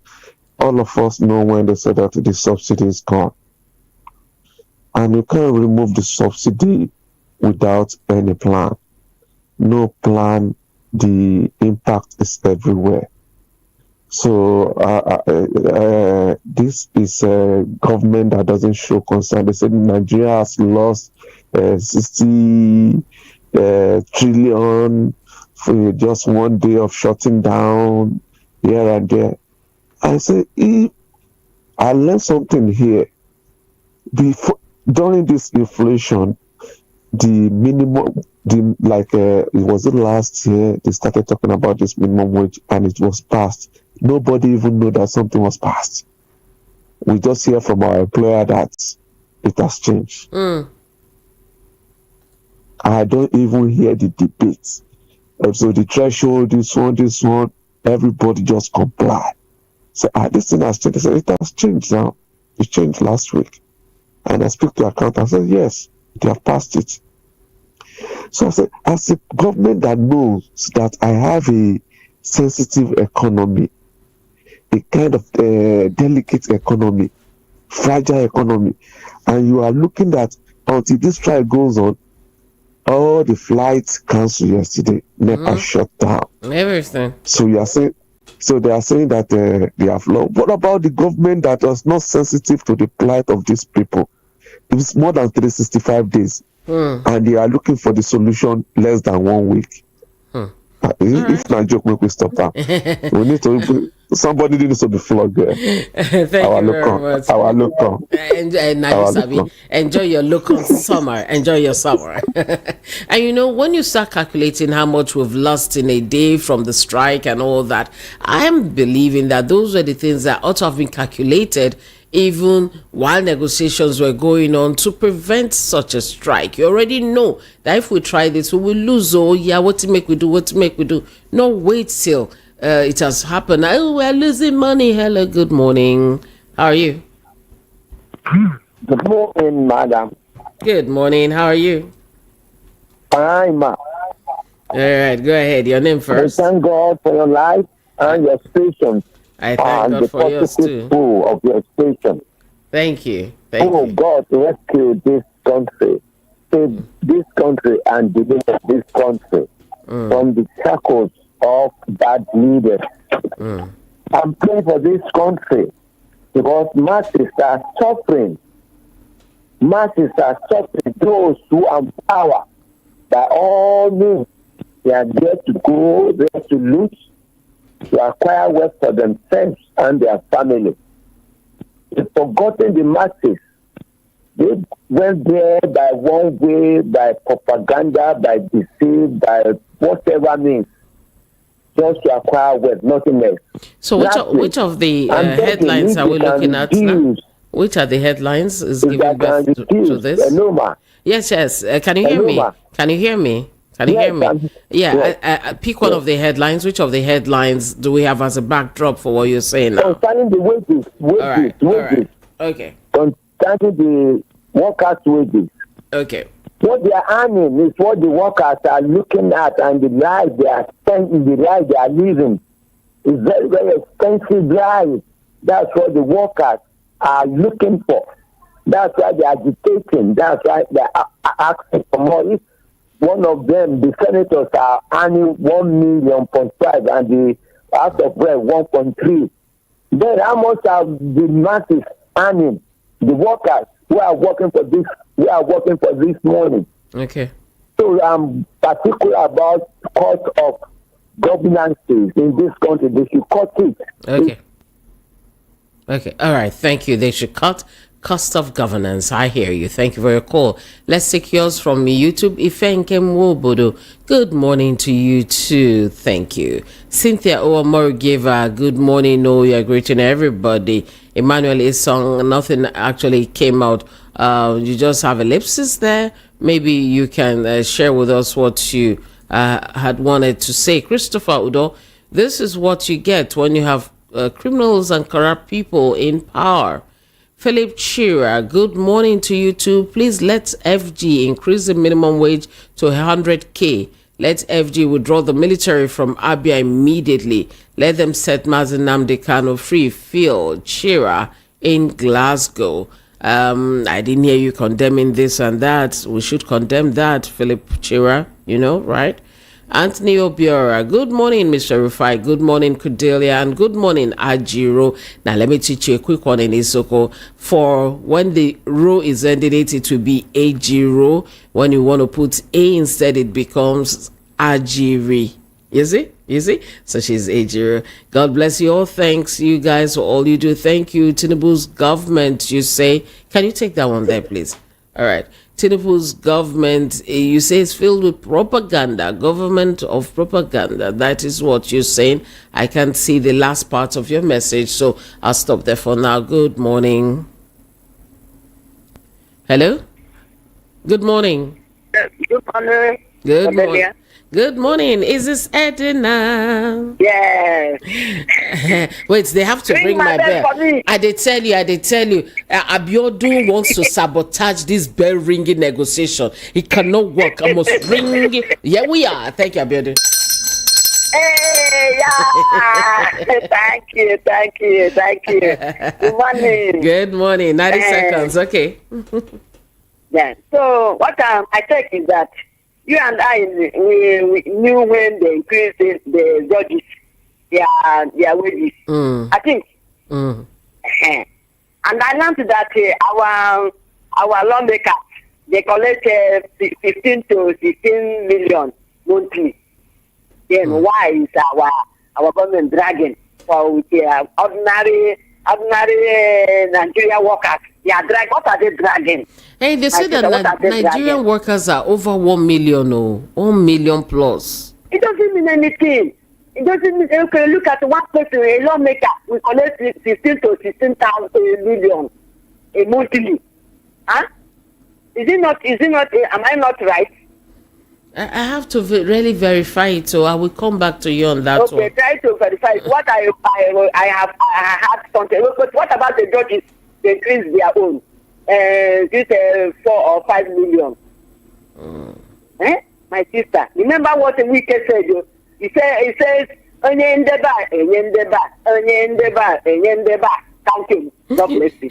all of us know when they say that the subsidy is gone. And you can't remove the subsidy without any plan. No plan, the impact is everywhere. So this is a government that doesn't show concern. They said Nigeria has lost 60 trillion for just one day of shutting down here and there. I say, if I learned something here, during this inflation, the minimum, it was last year, they started talking about this minimum wage and it was passed. Nobody even knew that something was passed. We just hear from our employer that it has changed. I don't even hear the debates. So the threshold, this one, everybody just comply. So this thing has changed. I said, it has changed now. It changed last week. And I speak to accountant. I said, yes, they have passed it. So I said, as a government that knows that I have a sensitive economy, a kind of delicate economy, fragile economy, and you are looking at until this trial goes on, all the flights canceled yesterday, NEPA shut down. Everything. So you are saying, so they are saying that they have lost. What about the government that was not sensitive to the plight of these people? It's more than 365 days. And they are looking for the solution less than 1 week. If not joke, make we stop that. We need to. Somebody needs to be flogged there. Thank you very much. Our local. Enjoy your local summer. Enjoy your summer. And you know, when you start calculating how much we've lost in a day from the strike and all that, I am believing that those were the things that ought to have been calculated even while negotiations were going on to prevent such a strike. You already know that if we try this, we will lose. Oh, yeah, what to make we do? No, wait till it has happened. Oh, we're losing money. Hello, good morning. How are you? Good morning, madam. Good morning. How are you? Fine, ma. All right, go ahead. Your name first. I thank God for your life and your patience. I thank God for yours too. Of your station. Thank you. Thank you. God, rescue this country, save this country, and deliver this country from the shackles of bad leaders. I'm praying for this country because masses are suffering. Masses are suffering. Those who are in power, by all means, they are there to go, there to loot, to acquire wealth for themselves and their family. They've forgotten the masses. They went there by one way, by propaganda, by deceit, by whatever means, just to acquire wealth, nothing else. So which of the headlines are we looking at now? Which are the headlines is giving birth to this? Yes. Can you hear me? Can you hear me? Can you hear me? Yeah, pick one of the headlines. Which of the headlines do we have as a backdrop for what you're saying now? Concerning the wages. All right. Okay. Concerning the workers' wages. Okay. What they are earning is what the workers are looking at, and the life they are spending, the life they are living is very, very expensive life. That's what the workers are looking for. That's why they are agitating. That's why they are asking for more. One of them, the senators are earning 1.5 million, and the House of Rep 1.3. Then how much are the masses earning? The workers who are working for this morning. Okay. So I'm particular about cost of governances in this country. They should cut it. Okay. All right. Thank you. They should cut cost of governance. I hear you. Thank you for your call. Let's take yours from YouTube. Ifenkem Wobodo. Good morning to you too. Thank you. Cynthia Owamori gave a good morning. No, you're greeting everybody. Emmanuel Isong, nothing actually came out. You just have ellipsis there. Maybe you can share with us what you had wanted to say. Christopher Udo, this is what you get when you have criminals and corrupt people in power. Philip Chira, good morning to you too. Please let FG increase the minimum wage to 100K. Let FG withdraw the military from Abia immediately. Let them set Mazen Nnamdi Kanu free. Phil Chira in Glasgow. I didn't hear you condemning this and that. We should condemn that, Philip Chira, right? Anthony Obiora, good morning, Mr. Rufai. Good morning, Cordelia, and good morning, Ejiro. Now, let me teach you a quick one in Isoko. For when the row is ended, it will be Ejiro. When you want to put A instead, it becomes Ajiri. You see? So she's Ejiro. God bless you all. Thanks, you guys, for all you do. Thank you. Tinubu's government, you say. Can you take that one there, please? All right. Tinubu's government, you say, is filled with propaganda, government of propaganda. That is what you're saying. I can't see the last part of your message, so I'll stop there for now. Good morning. Hello? Good morning. Good morning. Good morning. Good morning. Is this Edna? Yes. Wait, they have to bring my bell. I did tell you. Abiodun wants to sabotage this bell ringing negotiation. It cannot work. I must ring. Yeah, we are. Thank you, Abiodun. Hey, yeah. Thank you. Good morning. Good morning. 90 seconds. Okay. Yeah. So what I think is that you and I, we knew when they increased the judges, their wages. I think. And I learned that our lawmakers, they collect 15 to 16 million monthly. Then why is our government dragging for ordinary Nigerian workers? They are dragging. What are they dragging? Hey, they say that Nigerian workers are over 1 million, 1 million plus. It doesn't mean anything. It doesn't mean. Okay, look at one person, a lawmaker, we collect 15 to 16,000 million a monthly. Huh? Is it not? Am I not right? I have to really verify it, so I will come back to you on that one. Okay, try to verify it. What I had something. But what about the judges? They increase their own. This 4 or 5 million. My sister, remember what the wicked said? He says, counting. God bless you.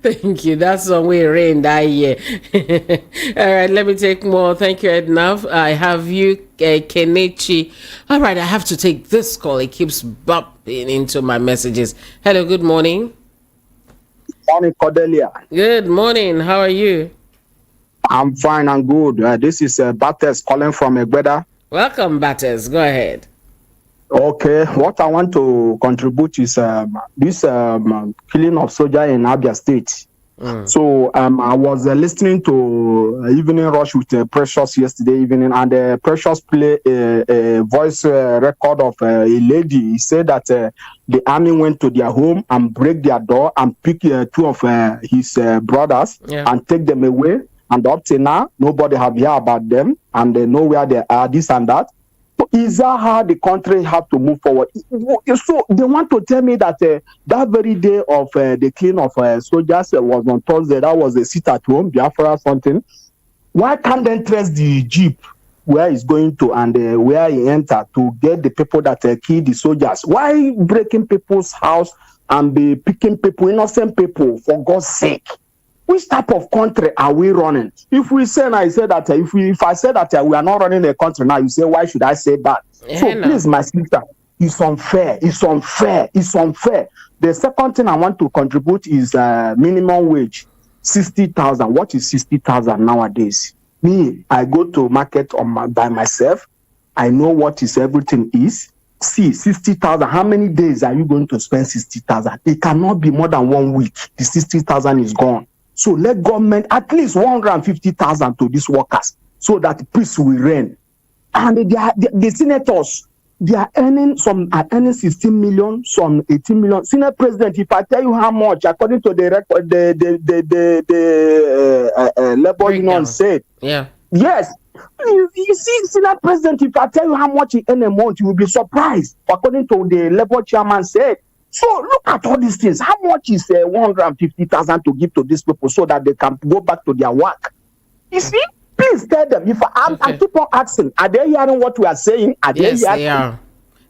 Thank you. That's when we rain that year. All right, let me take more. Thank you, Edna. I have you, Kenichi. All right, I have to take this call. It keeps bumping into my messages. Hello, good morning. Morning, Cordelia. Good morning. How are you? I'm fine and good. This is Batters calling from Egbeda. Welcome, Batters. Go ahead. Okay, what I want to contribute is this killing of soldier in Abia State. So I was listening to Evening Rush with Precious yesterday evening, and Precious played a voice record of a lady. He said that the army went to their home and break their door and pick 2 of his brothers and take them away. And up to now, nobody have heard about them, and they know where they are, this and that. Is that how the country have to move forward? So they want to tell me that that very day of the killing of soldiers was on Thursday. That was a sit at home, Biafra something. Why can't they trace the jeep where he's going to and where he entered to get the people that killed the soldiers? Why breaking people's house and be picking people, innocent people, for God's sake? Which type of country are we running? If we say, I say that if I say that we are not running a country now, you say, why should I say that? So please, my sister, it's unfair. The second thing I want to contribute is minimum wage, 60,000. What is 60,000 nowadays? Me, I go to market by myself. I know what is everything is. See, 60,000. How many days are you going to spend 60,000? It cannot be more than 1 week. The 60,000 is gone. So let government at least 150,000 to these workers so that peace will reign. And the senators, they are earning 16 million, some 18 million. Senate president, if I tell you how much, according to the record, the labor union said, yes. You see, Senate president, if I tell you how much he earn a month, you will be surprised. According to the labor chairman said. So look at all these things. How much is 150,000 to give to these people so that they can go back to their work? You see, please tell them. If I keep on asking, are they hearing what we are saying? Are they yes, hearing? they are.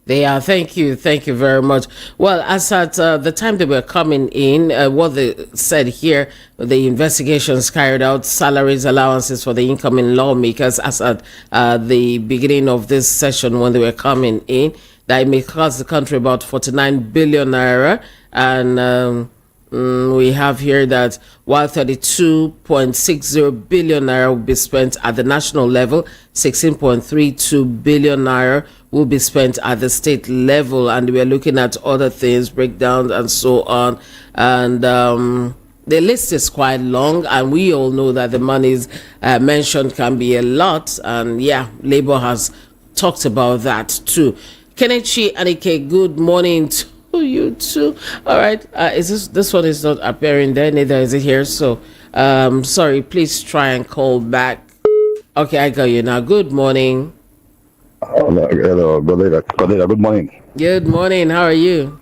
They are. Thank you very much. Well, as at the time they were coming in, what they said here, the investigations carried out, salaries, allowances for the incoming lawmakers, as at the beginning of this session when they were coming in, that it may cost the country about 49 billion naira, and we have here that while 32.60 billion naira will be spent at the national level, 16.32 billion naira will be spent at the state level, and we are looking at other things, breakdowns and so on. And the list is quite long, and we all know that the monies mentioned can be a lot. And yeah, Labour has talked about that too. Kenichi Anike, good morning to you too. All right, is this one is not appearing there, neither is it here. So sorry, please try and call back. Okay, I got you now. Good morning. Hello, Cordelia, good morning. Good morning. How are you?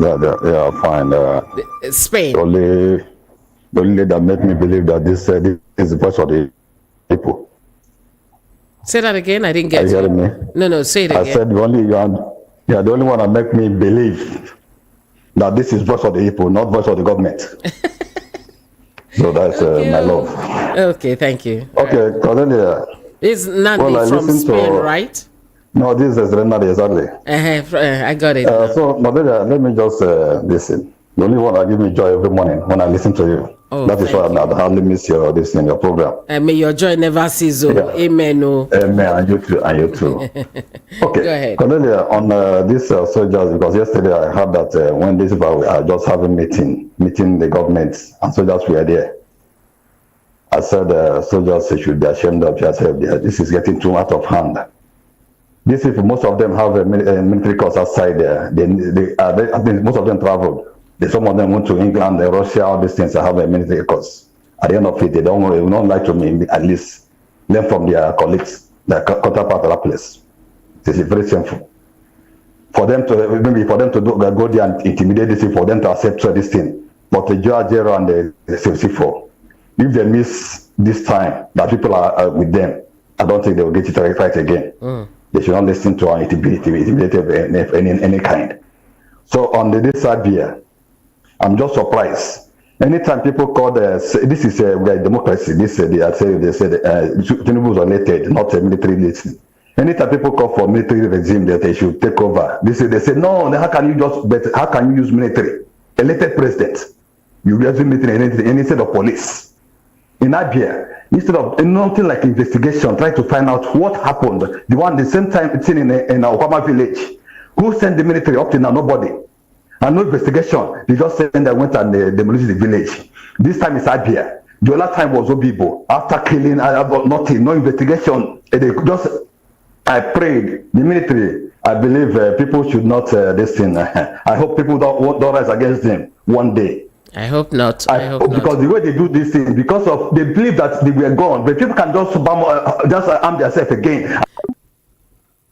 Yeah, fine. Spain. The only that made me believe that this is the voice of the people. Say that again. I didn't get Are you hearing me? No, say it again. I said the only one that make me believe that this is voice of the people, not voice of the government. So that's my love. Okay, thank you. Okay, Cordelia. It's Nandi from Spain, right? No, this is Renard, exactly. I got it. So, Cordelia, let me just listen. The only one that gives me joy every morning when I listen to you. Oh, that is why I hardly miss your program. May your joy never cease. Amen. Amen. And you too. Okay. Go ahead. Cordelia, on this soldiers, because yesterday I heard that when these people are just having meeting the government, and soldiers were there. I said soldiers should be ashamed of yourself. This is getting too out of hand. These people, most of them have a military course outside there. I think most of them traveled. Some of them went to England, Russia, all these things. Have a military course. At the end of it, they don't like to at least learn from their colleagues, their counterpart at that place. This is very shameful. For them to go there and intimidate this thing, for them to accept this thing. But the Ejiro and the CC4, if they miss this time that people are with them, I don't think they will get it right again. They should not listen to intimidate of any kind. So on this side here, I'm just surprised. Anytime people call this is a democracy. They say Tinubu is elected, not a military listen. Anytime people call for military regime that they should take over, they say no. How can you use military? Elected president, you use military instead of police. In Abia, instead of nothing like investigation, try to find out what happened. The same time it's in Okpei village. Who sent the military up to now? Nobody. And no investigation. They just said they went and demolished the village. This time it's Abia. The other time was Obibo. After killing, nothing, no investigation. I prayed. The military, I believe people should not this thing. I hope people don't rise against them one day. I hope not. Because the way they do this thing, because of they believe that they were gone, but people can just arm themselves again.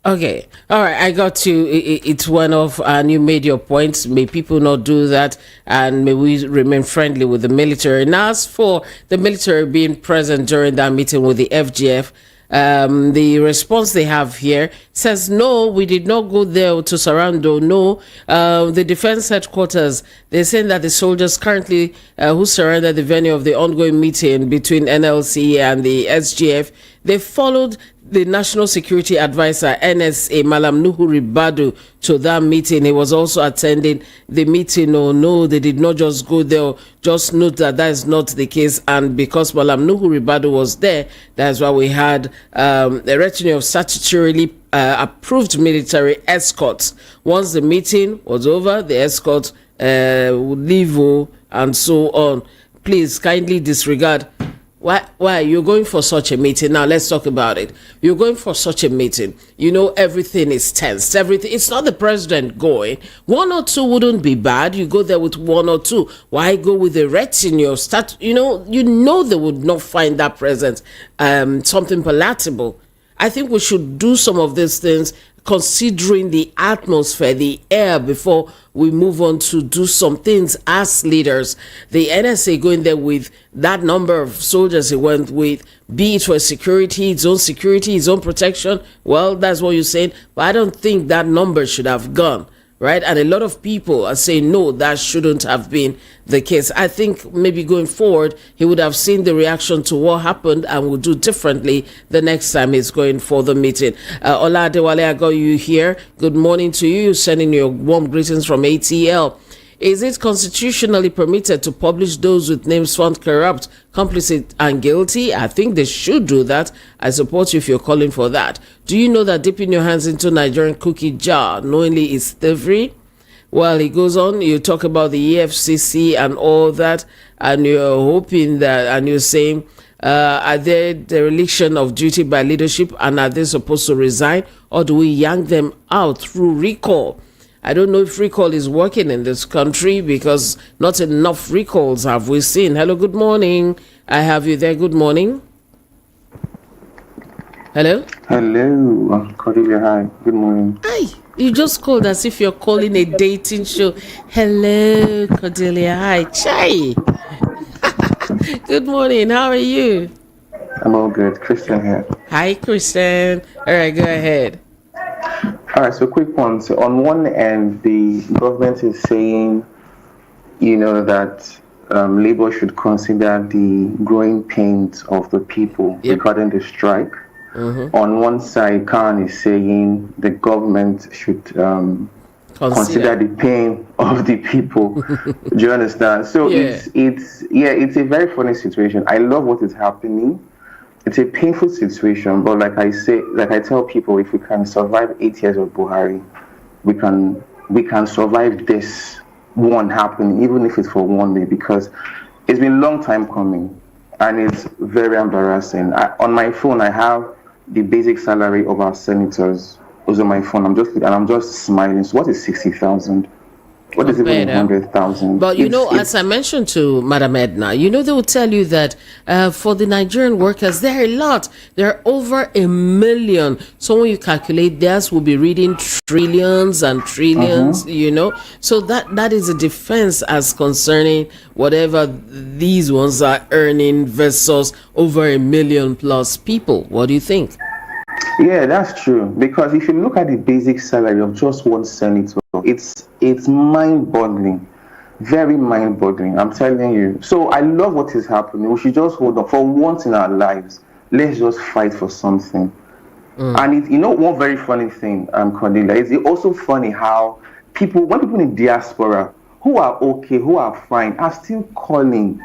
Okay, all right, I got you. It's one of, and you made your points. May people not do that, and may we remain friendly with the military. And as for the military being present during that meeting with the FGF, the response they have here says, no, we did not go there to Sarando. No, the defense headquarters, they're saying that the soldiers currently who surrounded the venue of the ongoing meeting between NLC and the SGF, they followed the National Security Advisor, NSA, Malam Nuhu Ribadu, to that meeting. He was also attending the meeting. Oh, no, they did not just go there. Just note that that is not the case. And because Malam Nuhu Ribadu was there, that's why we had a retinue of statutorily approved military escorts. Once the meeting was over, the escorts would leave and so on. Please kindly disregard. Why you're going for such a meeting? Now let's talk about it. You're going for such a meeting. You know everything is tense. Everything. It's not the president going. One or two wouldn't be bad. You go there with one or two. Why go with a retinue? You know they would not find that presence something palatable. I think we should do some of these things considering the atmosphere, the air, before we move on to do some things as leaders. The NSA going there with that number of soldiers it went with, be it for security, its own protection. Well, that's what you're saying. But I don't think that number should have gone. Right? And a lot of people are saying, no, that shouldn't have been the case. I think maybe going forward, he would have seen the reaction to what happened and will do differently the next time he's going for the meeting. Ola Adewale, I got you here. Good morning to you. Sending your warm greetings from ATL. Is it constitutionally permitted to publish those with names found corrupt, complicit, and guilty? I think they should do that. I support you if you're calling for that. Do you know that dipping your hands into Nigerian cookie jar knowingly is thievery? Well, he goes on, you talk about the EFCC and all that, and you're hoping that, and you're saying, are there dereliction of duty by leadership, and are they supposed to resign, or do we yank them out through recall? I don't know if recall is working in this country because not enough recalls have we seen. Hello, good morning. I have you there. Good morning. Hello? Hello, Cordelia. Hi. Good morning. Hi. You just called as if you're calling a dating show. Hello, Cordelia. Hi. Chai. Good morning. How are you? I'm all good. Christian here. Hi, Christian. All right, go ahead. All right, so quick one. So on one end, the government is saying, that Labour should consider the growing pains of the people regarding the strike. Mm-hmm. On one side, Khan is saying the government should consider the pain of the people. Do you understand? So it's a very funny situation. I love what is happening. It's a painful situation, but like I tell people, if we can survive 8 years of Buhari, we can survive this one happening, even if it's for 1 day, because it's been a long time coming, and it's very embarrassing. On my phone, I have the basic salary of our senators. Was on my phone. I'm just smiling. So what is 60,000? What is even 100,000? But as I mentioned to Madam Edna, they will tell you that for the Nigerian workers, there are a lot. There are over 1 million. So when you calculate this, we'll be reading trillions and trillions, So that is a defense as concerning whatever these ones are earning versus over 1 million plus people. What do you think? Yeah, that's true. Because if you look at the basic salary of just one senator, it's mind-boggling, very mind-boggling. I'm telling you. So I love what is happening. We should just hold on for once in our lives. Let's just fight for something. And one very funny thing, Cordelia, is it also funny how when people in diaspora who are okay, who are fine, are still calling,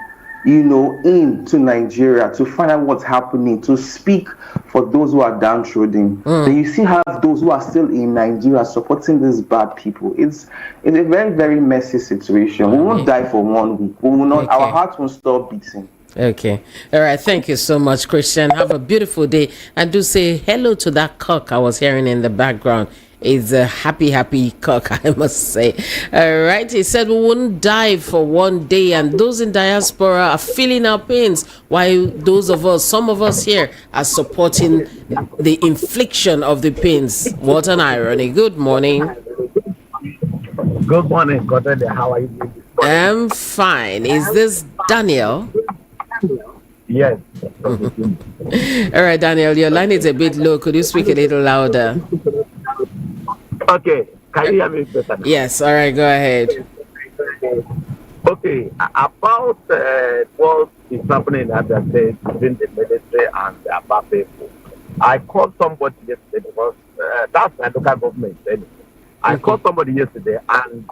into Nigeria to find out what's happening, to speak for those who are downtrodden. Then you see how those who are still in Nigeria supporting these bad people. It's a very, very messy situation. We won't die for 1 week. We will not. Our hearts won't stop beating. Okay. All right. Thank you so much, Christian. Have a beautiful day. And do say hello to that cock I was hearing in the background. It's a happy cock, I must say. All right. He said we wouldn't die for 1 day, and those in diaspora are feeling our pains, while some of us here are supporting the infliction of the pains. What an irony. Good morning. Good morning, Cordelia. How are you doing? I'm fine. Is this Daniel? Yes. All right, Daniel, your line is a bit low. Could you speak a little louder? Okay, can you hear me better now? Yes, all right, go ahead. Okay, about what is happening in Abia State between the military and the Aba people. I called somebody yesterday because that's my local government. Anyway. I called somebody yesterday and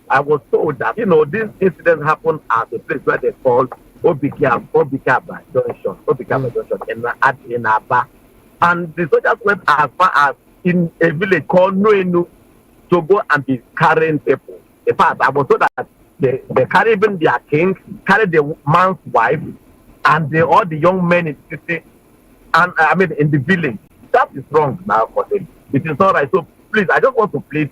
I was told that, this incident happened at a place where they call Obikaba Junction in Aba. And the soldiers went as far as in a village called Noenu to go and be carrying people. In fact, I was told that they carry even their king, carry the man's wife, and all the young men in the city, and in the village. That is wrong now for them. It is not right. So please, I just want to please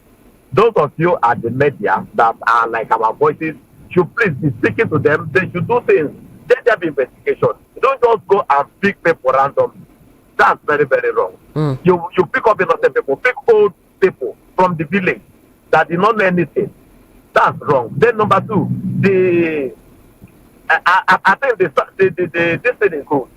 those of you at the media that are like our voices, should please be speaking to them. They should do things. Let there be investigation. Don't just go and pick people randomly. That's very, very wrong. You pick up innocent people, pick old people from the village that did not know anything. That's wrong. Then number two, I think this thing is good.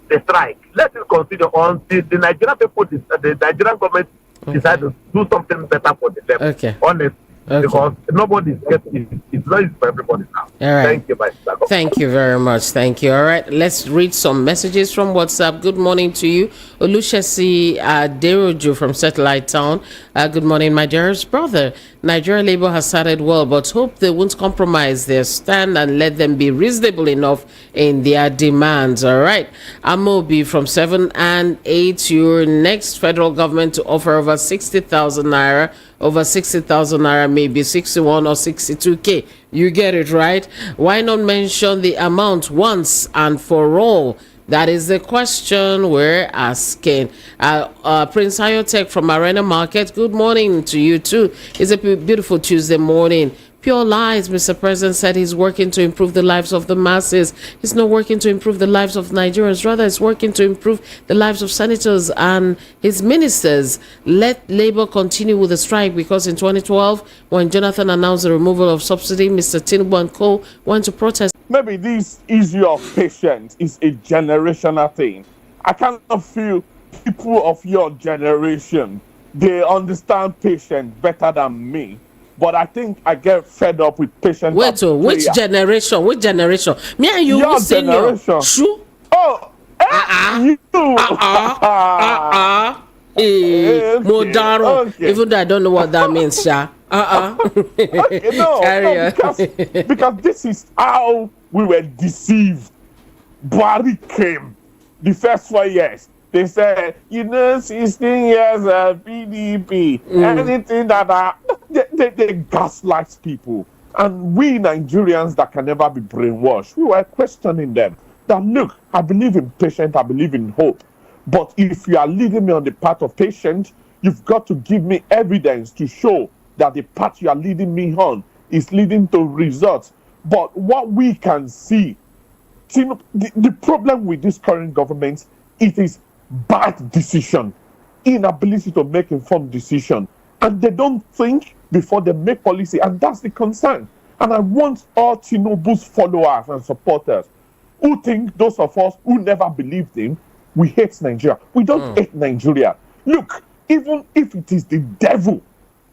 The strike. Let it continue on the Nigerian people, the Nigerian government decide to do something better for them. Okay. Honest. Okay. Because nobody's getting it. It's not easy for everybody now. All right. Thank you, my sister. Thank you very much. Thank you. All right. Let's read some messages from WhatsApp. Good morning to you. Olushesi Derojo from Satellite Town. Good morning, my dearest brother. Nigeria Labour has started well, but hope they won't compromise their stand and let them be reasonable enough in their demands. All right. Amobi from 7 and 8. Your next federal government to offer over 60,000 naira. Over 60,000 naira, maybe 61 or 62K. You get it, right? Why not mention the amount once and for all? That is the question we're asking. Prince Ayotek from Arena Market, good morning to you too. It's a beautiful Tuesday morning. Pure lies, Mr. President said he's working to improve the lives of the masses. He's not working to improve the lives of Nigerians. Rather, he's working to improve the lives of senators and his ministers. Let Labour continue with the strike, because in 2012, when Jonathan announced the removal of subsidy, Mr. Tinubu and co. went to protest. Maybe this issue of patience is a generational thing. I cannot feel people of your generation, they understand patience better than me. But I think I get fed up with patience. Wait, which generation? Which generation? Me and you, your senior. generation. Shoo? Oh, you. Modaro. Okay. Even though I don't know what that means, Sha. Okay, no, because this is how we were deceived. Buhari came the first 4 years. They said, 16 years PDP, anything that they gaslight people. And we Nigerians that can never be brainwashed, we were questioning them. That look, I believe in patience, I believe in hope. But if you are leading me on the path of patience, you've got to give me evidence to show that the path you are leading me on is leading to results. But what we can see, the problem with this current government, it is bad decision, inability to make informed decision, and they don't think before they make policy, and that's the concern. And I want all Tinubu's followers and supporters who think those of us who never believed him, we hate Nigeria. We don't hate Nigeria. Look, even if it is the devil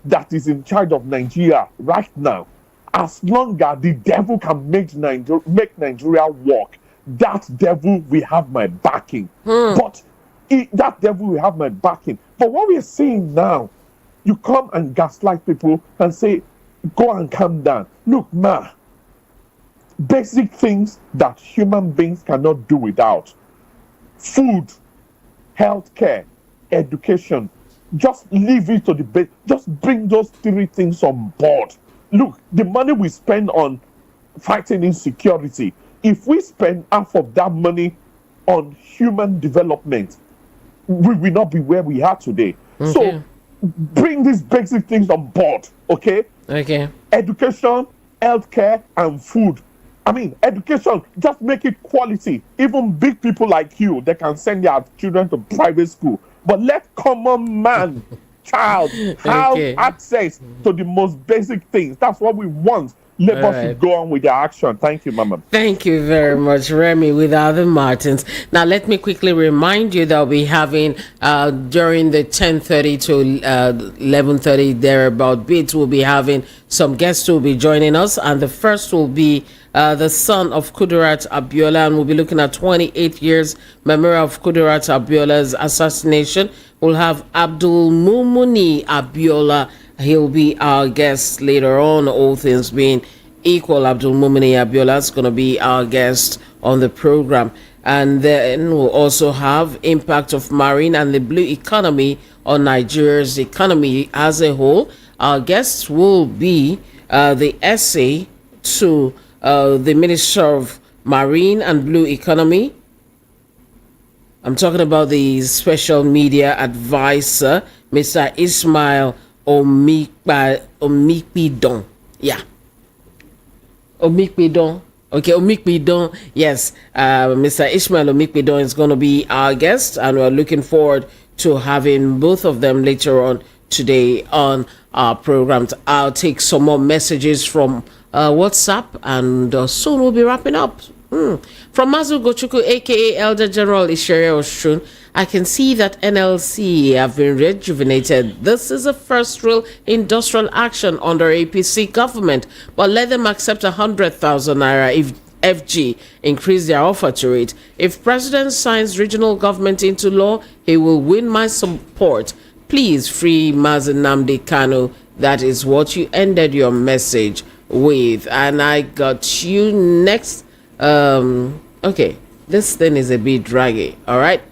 that is in charge of Nigeria right now, as long as the devil can make Nigeria work, that devil will have my backing. But that devil will have my backing. But what we are seeing now, you come and gaslight people and say, go and calm down. Look, basic things that human beings cannot do without. Food, healthcare, education. Just leave it to the base. Just bring those 3 things on board. Look, the money we spend on fighting insecurity, if we spend half of that money on human development, we will not be where we are today. Okay. So bring these basic things on board, okay? Okay. Education, healthcare, and food. I mean, education, just make it quality. Even big people like you, they can send their children to private school. But let common man, child, have access to the most basic things. That's what we want. Labour should go on with their action. Thank you, Mama. Thank you very much, Remy, with other Martins. Now, let me quickly remind you that we'll be having during the 10:30 to 11:30 thereabout bits, we'll be having some guests who will be joining us, and the first will be the son of Kudirat Abiola, and we'll be looking at 28 years memory of Kudirat Abiola's assassination. We'll have Abdul Mumuni Abiola. He'll be our guest later on, all things being equal. Abdul Mumuni Abiola is going to be our guest on the program. And then we'll also have impact of marine and the blue economy on Nigeria's economy as a whole. Our guests will be the essay to the Minister of Marine and Blue Economy. I'm talking about the special media advisor, Mr. Ismail Omikpidon. Yeah. Omikpidon. Okay, Omikbidon, yes, Mr. Ishmael Omikbidon is going to be our guest, and we're looking forward to having both of them later on today on our programs. I'll take some more messages from WhatsApp, and soon we'll be wrapping up. From Mazu Gochuku, aka Elder General Ishere Oshun, I can see that NLC have been rejuvenated. This is a first real industrial action under APC government, but let them accept 100,000 naira if FG increase their offer to it. If President signs regional government into law, he will win my support. Please free Mazi Nnamdi Kanu. That is what you ended your message with. And I got you next. Okay, this thing is a bit draggy. All right.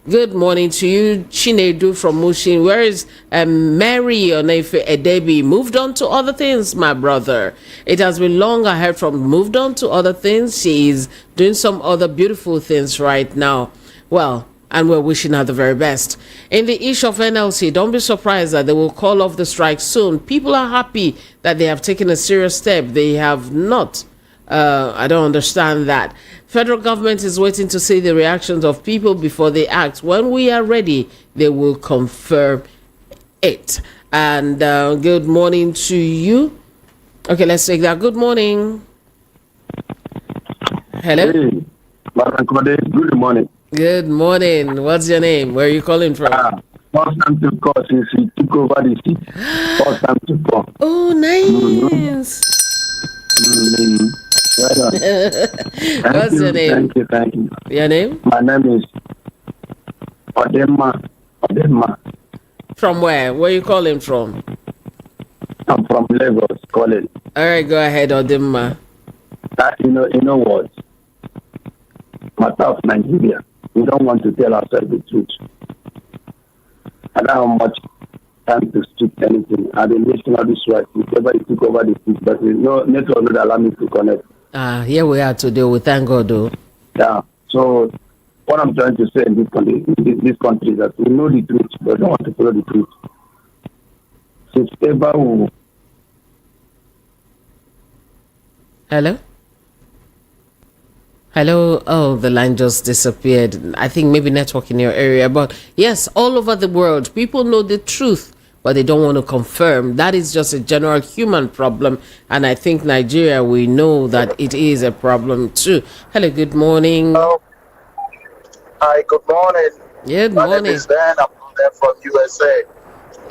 Good morning to you, Chinedu from Mushin. Where is Mary Onefe Edebi? Moved on to other things, my brother. It has been long I heard from moved on to other things. She is doing some other beautiful things right now. Well, and we're wishing her the very best. In the issue of NLC, don't be surprised that they will call off the strike soon. People are happy that they have taken a serious step. They have not. I don't understand that. Federal government is waiting to see the reactions of people before they act. When we are ready, they will confirm it. And good morning to you. Okay, let's take that. Good morning. Hello. Hey, good morning. Good morning. What's your name? Where are you calling from? First time to call since he took over the seat. First time to call. Oh, nice. What's your name? Thank you. Your name? My name is Odema. From where? Where are you calling from? I'm from Lagos, calling. All right, go ahead, Odema. You know what? Matter of Nigeria. We don't want to tell ourselves the truth. I don't have much time to speak anything. I've been listening to this right. Whoever took over the seat, but no network would allow me to connect. Here we are today. We thank God, though. Yeah. So what I'm trying to say in this country is that we know the truth, but don't want to follow the truth. Since ever. Hello. Hello. Oh, the line just disappeared. I think maybe network in your area, but yes, all over the world, people know the truth, but they don't want to confirm. That is just a general human problem, and I think Nigeria, we know that it is a problem too. Hello, good morning. Hello. Hi, good morning. Good My morning. name is Ben. I'm there from USA.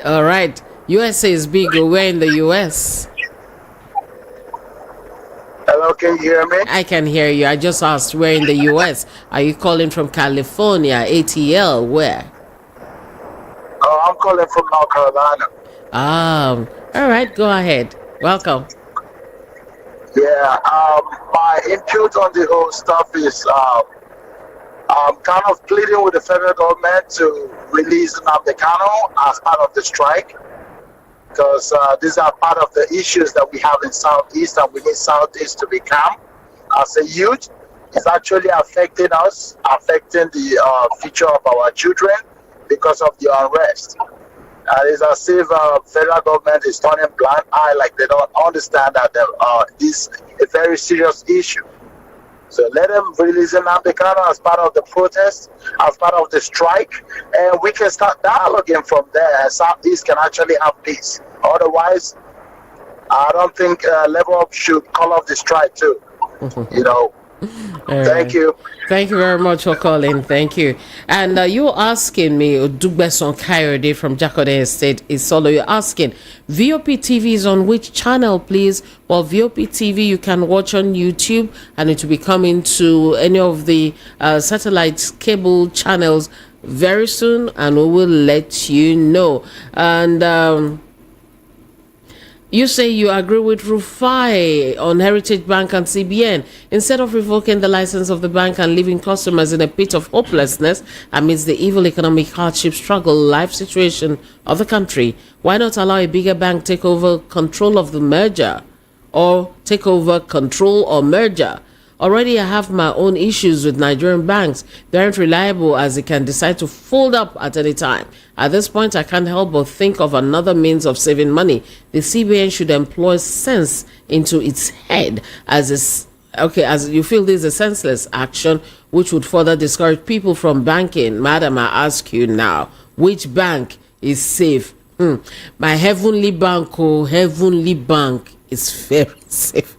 All right. USA is big. We're in the US. Hello, can you hear me? I can hear you. I just asked where in the US. Are you calling from California, ATL, where? Oh, I'm calling from North Carolina. All right, go ahead. Welcome. Yeah, my input on the whole stuff is I'm kind of pleading with the federal government to release Nnamdi Kanu as part of the strike, because these are part of the issues that we have in Southeast, and we need Southeast to be calm. As a youth, it's actually affecting us, affecting the future of our children because of the unrest. And it's as if federal government is turning blind eye, like they don't understand that this is a very serious issue. So let them release Nnamdi Kanu as part of the protest, as part of the strike, and we can start dialoguing from there, and Southeast can actually have peace. Otherwise, I don't think Level Up should call off the strike too. You know. Thank you. Thank you very much for calling. Thank you. And you're asking me, Dugbeson Kayode from Jakode Estate is solo. You're asking, VOP TV is on which channel, please? Well, VOP TV you can watch on YouTube, and it will be coming to any of the satellite cable channels very soon, and we will let you know. And you say you agree with Rufai on Heritage Bank and CBN. Instead of revoking the license of the bank and leaving customers in a pit of hopelessness amidst the evil economic hardship, struggle, life situation of the country, why not allow a bigger bank take over control of the merger? Or take over control or merger? Already I have my own issues with Nigerian banks. They aren't reliable, as they can decide to fold up at any time. At this point, I can't help but think of another means of saving money. The CBN should employ sense into its head, as okay, as you feel this is a senseless action which would further discourage people from banking. Madam, I ask you now, which bank is safe? My heavenly bank, heavenly bank is very safe.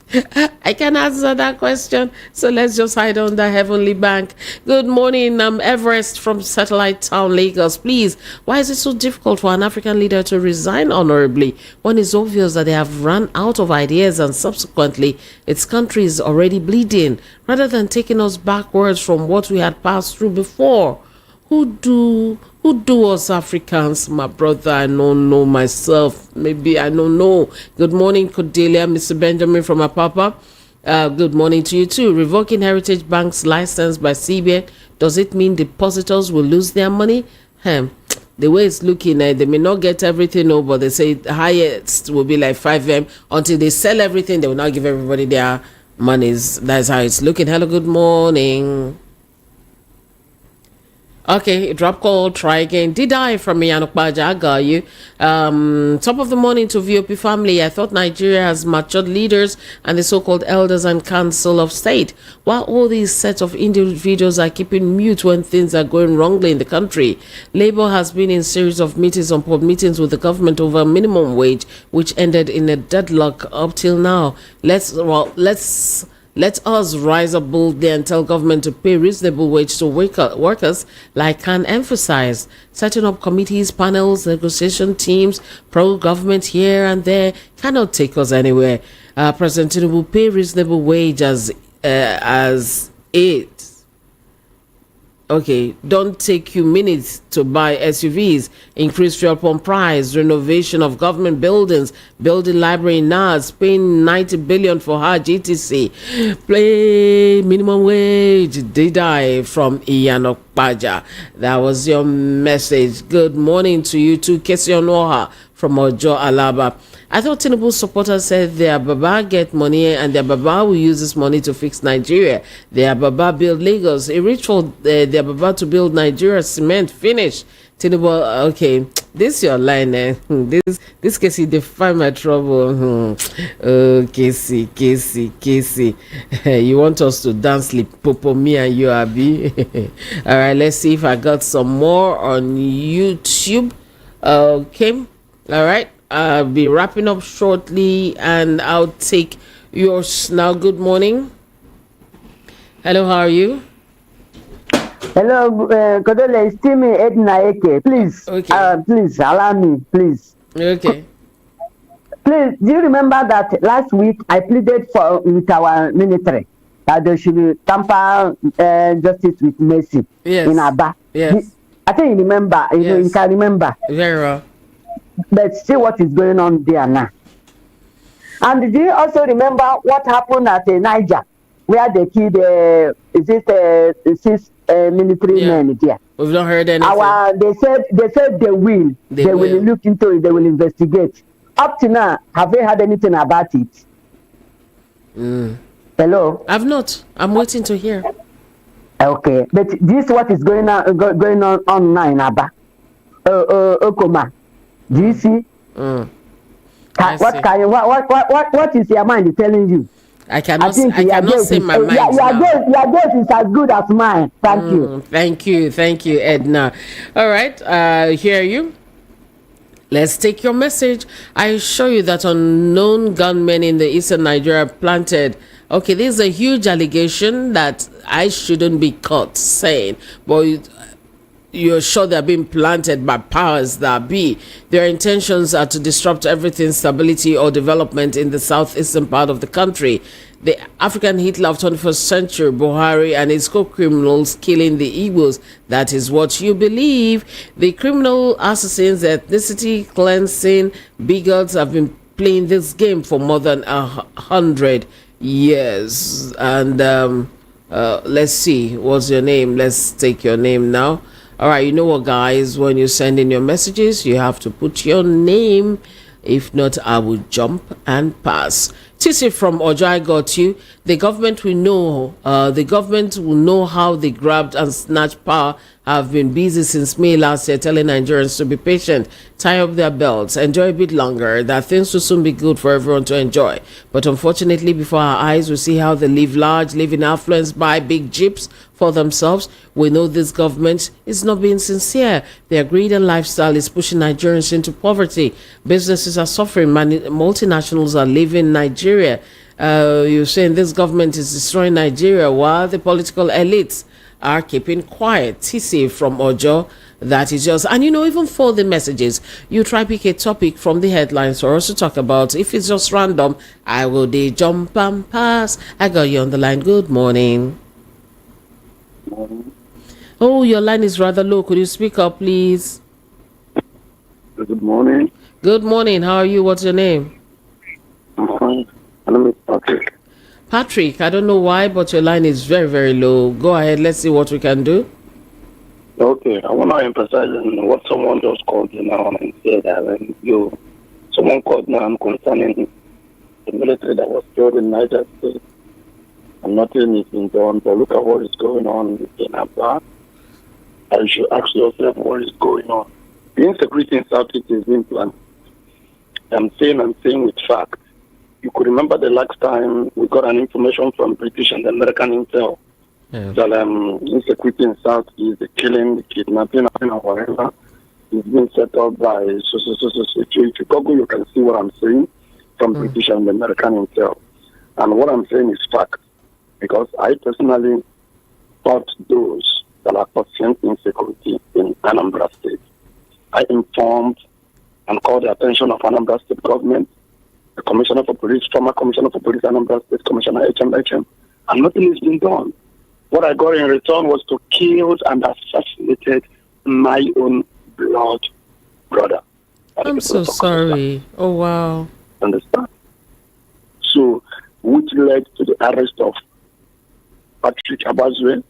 I can answer that question, so let's just hide on the heavenly bank. Good morning, I'm Everest from Satellite Town, Lagos. Please, why is it so difficult for an African leader to resign honorably when it's obvious that they have run out of ideas and subsequently its country is already bleeding, rather than taking us backwards from what we had passed through before? Who do us Africans, my brother? I don't know myself. Maybe I don't know. Good morning, Cordelia, Mr. Benjamin from Apapa. Good morning to you too. Revoking Heritage Bank's license by CBN, does it mean depositors will lose their money? The way it's looking, they may not get everything over, but they say the highest will be like 5M. Until they sell everything, they will not give everybody their monies. That's how it's looking. Hello, good morning. Okay, drop call, try again. Did I from Okpei? I got you. Top of the morning to VOP family. I thought Nigeria has matured leaders and the so-called elders and council of state, while all these sets of individuals are keeping mute when things are going wrongly in the country. Labour has been in series of meetings on board meetings with the government over minimum wage, which ended in a deadlock up till now. Let us rise up boldly and tell government to pay reasonable wage to workers, like Khan emphasized. Setting up committees, panels, negotiation teams, pro-government here and there cannot take us anywhere. President Tinubu will pay reasonable wage as it. Okay, don't take you minutes to buy SUVs, increase fuel pump price, renovation of government buildings, building library in NAS, paying 90 billion for Hajj etc. Play minimum wage. Did I from Okpei? That was your message. Good morning to you too, Kesi Onoha from Ojo Alaba. I thought Tinubu's supporters said their Baba get money and their Baba will use this money to fix Nigeria. Their Baba build Lagos. It reached for their Baba to build Nigeria cement. Finish. Tinubu, okay, this your line. This Casey define my trouble. Oh, Casey. You want us to dance sleep popo me and you, Abi? All right, let's see if I got some more on YouTube. Okay, all right. I'll be wrapping up shortly and I'll take yours now. Good morning. Hello, how are you? Hello, Cordelia, it's Timmy Edna Eke. Please, please allow me, please. Okay. Please, do you remember that last week I pleaded with our military that they should tamper justice with mercy in Aba? Yes. I think you remember. You can remember. Very well. But see what is going on there now. And do you also remember what happened at Niger, where they killed six military men there? We've not heard anything. They said they will look into it. They will investigate. Up to now, have they heard anything about it? Hello. I've not. I'm waiting to hear. Okay, but this is what is going on now in Aba, Okoma. Do you see? What is your mind telling you? I cannot say my mind your guess is as good as mine. Thank you. Thank you, Edna. All right, hear you. Let's take your message. I assure you that unknown gunmen in the eastern Nigeria planted. Okay, this is a huge allegation that I shouldn't be caught saying, but you're sure they're being planted by powers that be. Their intentions are to disrupt everything stability or development in the southeastern part of the country. The African Hitler of 21st century, Buhari and his co-criminals killing the Igbos. That is what you believe. The criminal assassins, ethnicity cleansing bigots have been playing this game for more than 100 years. And let's see, what's your name? Let's take your name now. All right, you know what, guys, when you send in your messages, you have to put your name. If not, I will jump and pass. TC from Ojo, I got you. The government will know. The government will know how they grabbed and snatched power. Have been busy since May last year, telling Nigerians to be patient, tie up their belts, enjoy a bit longer. That things will soon be good for everyone to enjoy. But unfortunately, before our eyes, we see how they live large, live in affluence, buy big jeeps for themselves. We know this government is not being sincere. Their greed and lifestyle is pushing Nigerians into poverty. Businesses are suffering. Multinationals are leaving Nigeria. You're saying this government is destroying Nigeria while the political elites are keeping quiet. TC from Ojo, that is just, and even for the messages, you try pick a topic from the headlines for us to talk about. If it's just random, I will jump and pass. I got you on the line. Good morning. Oh, your line is rather low. Could you speak up, please? Good morning. Good morning. How are you? What's your name? I'm fine. My name is Patrick. Patrick, I don't know why, but your line is very, very low. Go ahead. Let's see what we can do. Okay, I want to emphasize on what someone just called you now and said that someone called now concerning the military that was killed in Niger State and nothing is being done. But look at what is going on in Abba. And you should ask yourself what is going on. The insecurity in Southeast is being planned. I'm saying with fact. You could remember the last time we got an information from British and American intel that insecurity in South is the killing, the kidnapping, or whatever is being set up by so. If you Google, you can see what I'm saying from British and American intel. And what I'm saying is fact, because I personally fought those that are causing insecurity in Anambra State. I informed and called the attention of Anambra State government, the Commissioner for Police, former Commissioner for Police, Anambra State Commissioner HM, and nothing has been done. What I got in return was to kill and assassinated my own blood brother. I'm so sorry. Oh, wow. Understand? So, which led to the arrest of Patrick Abazwe,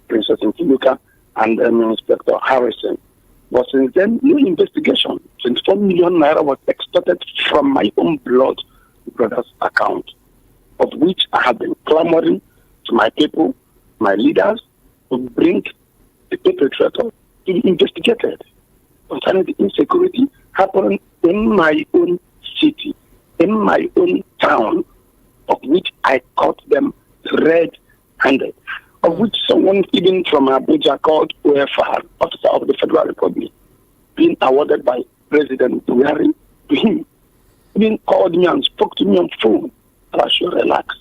Princess Ntiluka, and Inspector Harrison. But since then, no investigation. 24 million naira was extorted from my own blood brother's account, of which I have been clamoring to my people, my leaders, to bring the perpetrator to be investigated concerning the insecurity happening in my own city, in my own town, of which I caught them red-handed, of which someone even from Abuja called OFR, Officer of the Federal Republic, being awarded by President Buhari to him, even called me and spoke to me on phone. I should relax,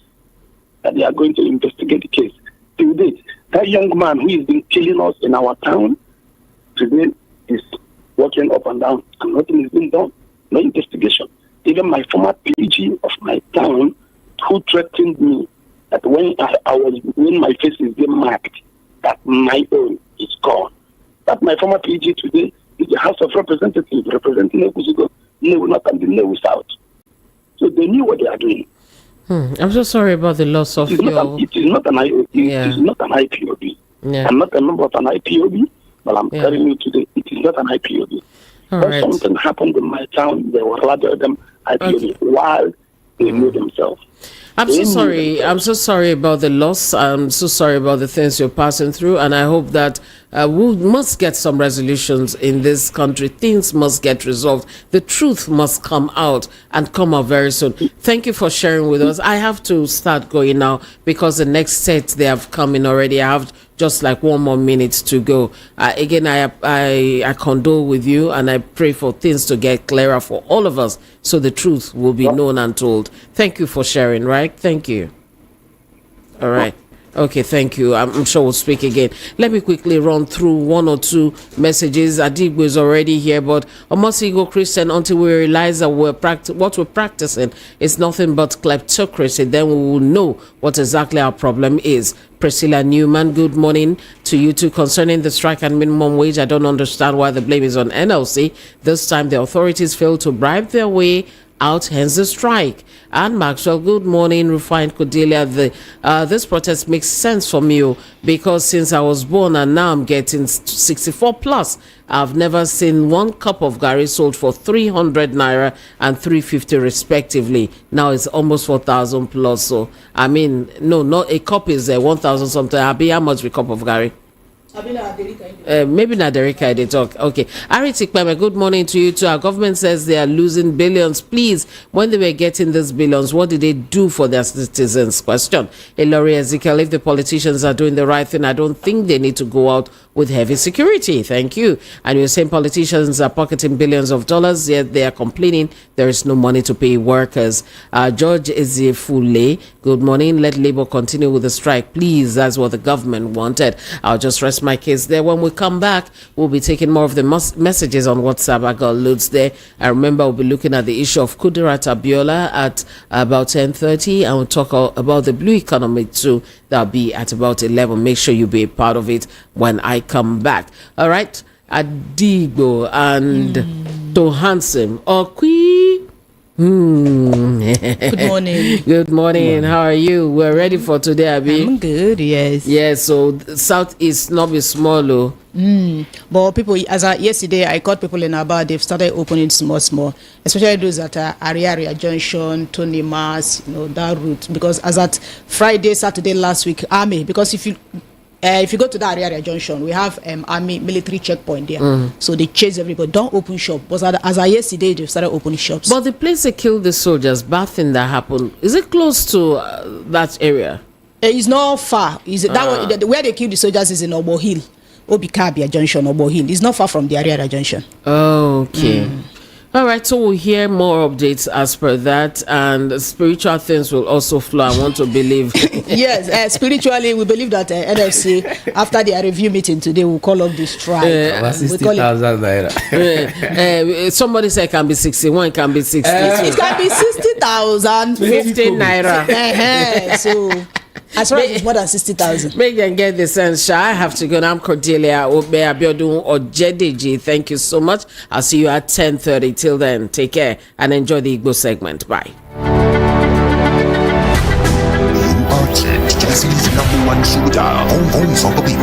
that they are going to investigate the case. Till date, that young man who has been killing us in our town, today is walking up and down, and nothing is being done. No investigation. Even my former PG of my town, who threatened me that when my face is being marked, that my own is gone. That my former PG today is the House of Representatives representing Okuzigo, Newu North and the Newu South. So they knew what they are doing. I'm so sorry about the loss of it is not an IPOB. Yeah. I'm not a member of an IPOB, but I'm telling you today, it is not an IPOB. When something happened in my town, they will rather them IPOB while they know themselves. I'm so sorry. I'm so sorry about the loss. I'm so sorry about the things you're passing through, and I hope that we must get some resolutions in this country. Things must get resolved. The truth must come out and come out very soon. Thank you for sharing with us. I have to start going now because the next set they have come in already. I have just like 1 more minute to go. Again, I condole with you, and I pray for things to get clearer for all of us, so the truth will be known and told. Thank you for sharing, right? Thank you. All right. Okay, thank you. I'm sure we'll speak again. Let me quickly run through 1 or 2 messages. Adigbo is already here, but I must go Christian until we realize that what we're practicing is nothing but kleptocracy. Then we will know what exactly our problem is. Priscilla Newman, good morning to you too. Concerning the strike and minimum wage, I don't understand why the blame is on NLC. This time the authorities failed to bribe their way out, hence the strike. And Maxwell, good morning, Rufai and Cordelia. This protest makes sense for me because since I was born and now I'm getting 64 plus, I've never seen one cup of Gary sold for 300 naira and 350 respectively. Now it's almost 4,000 plus. So, I mean, no, not a cup is 1,000 something. How much a cup of Gary? Maybe not Derika they talk. Okay. Aritikpeme, good morning to you too. Our government says they are losing billions. Please, when they were getting these billions, what did they do for their citizens? Question. Elori Ezekiel, if the politicians are doing the right thing, I don't think they need to go out with heavy security. Thank you. And you're saying politicians are pocketing billions of dollars, yet they are complaining there is no money to pay workers. George Ezefule, good morning. Let Labour continue with the strike, please. That's what the government wanted. I'll just rest my case there. When we come back, we'll be taking more of the messages on WhatsApp. I got loads there. I remember we'll be looking at the issue of Kudirat Abiola at about 10:30, and we'll talk about the blue economy too. That'll be at about 11. Make sure you be a part of it when I come back. All right, Adigo and Tohansem Okpei. Good morning. Good morning. How are you? We're ready for today, Abi. I'm good. Yes. Yes. So Southeast not be small, but people, yesterday, I caught people in Aba. They've started opening small, especially those at Area Junction, Tony Mas, that route. Because as at Friday, Saturday last week, Army. Because if you go to that area junction, we have Army military checkpoint there. So they chase everybody. Don't open shop. But as of yesterday, they started opening shops. But the place they killed the soldiers, bad thing that happened, is it close to that area? It's not far. Where they killed the soldiers is in Obo Hill, Obikabia Junction, Obo Hill. It's not far from the area junction. Okay. All right, so we'll hear more updates as per that, and spiritual things will also flow. I want to believe. Yes, spiritually, we believe that NFC, after their review meeting today, will call up the strike. 60,000 naira. Somebody said it can be 61, it can be 60. It can be 60,000. 15 naira. So, as far as it's more than 60,000. Make them get the sense. I have to go. I'm Cordelia, Okpei, Abiodun, or Jedeji. Thank you so much. I'll see you at 10:30. Till then, take care and enjoy the Igbo segment. Bye. You are tuned to the city's #1 showdown. Voice of the people.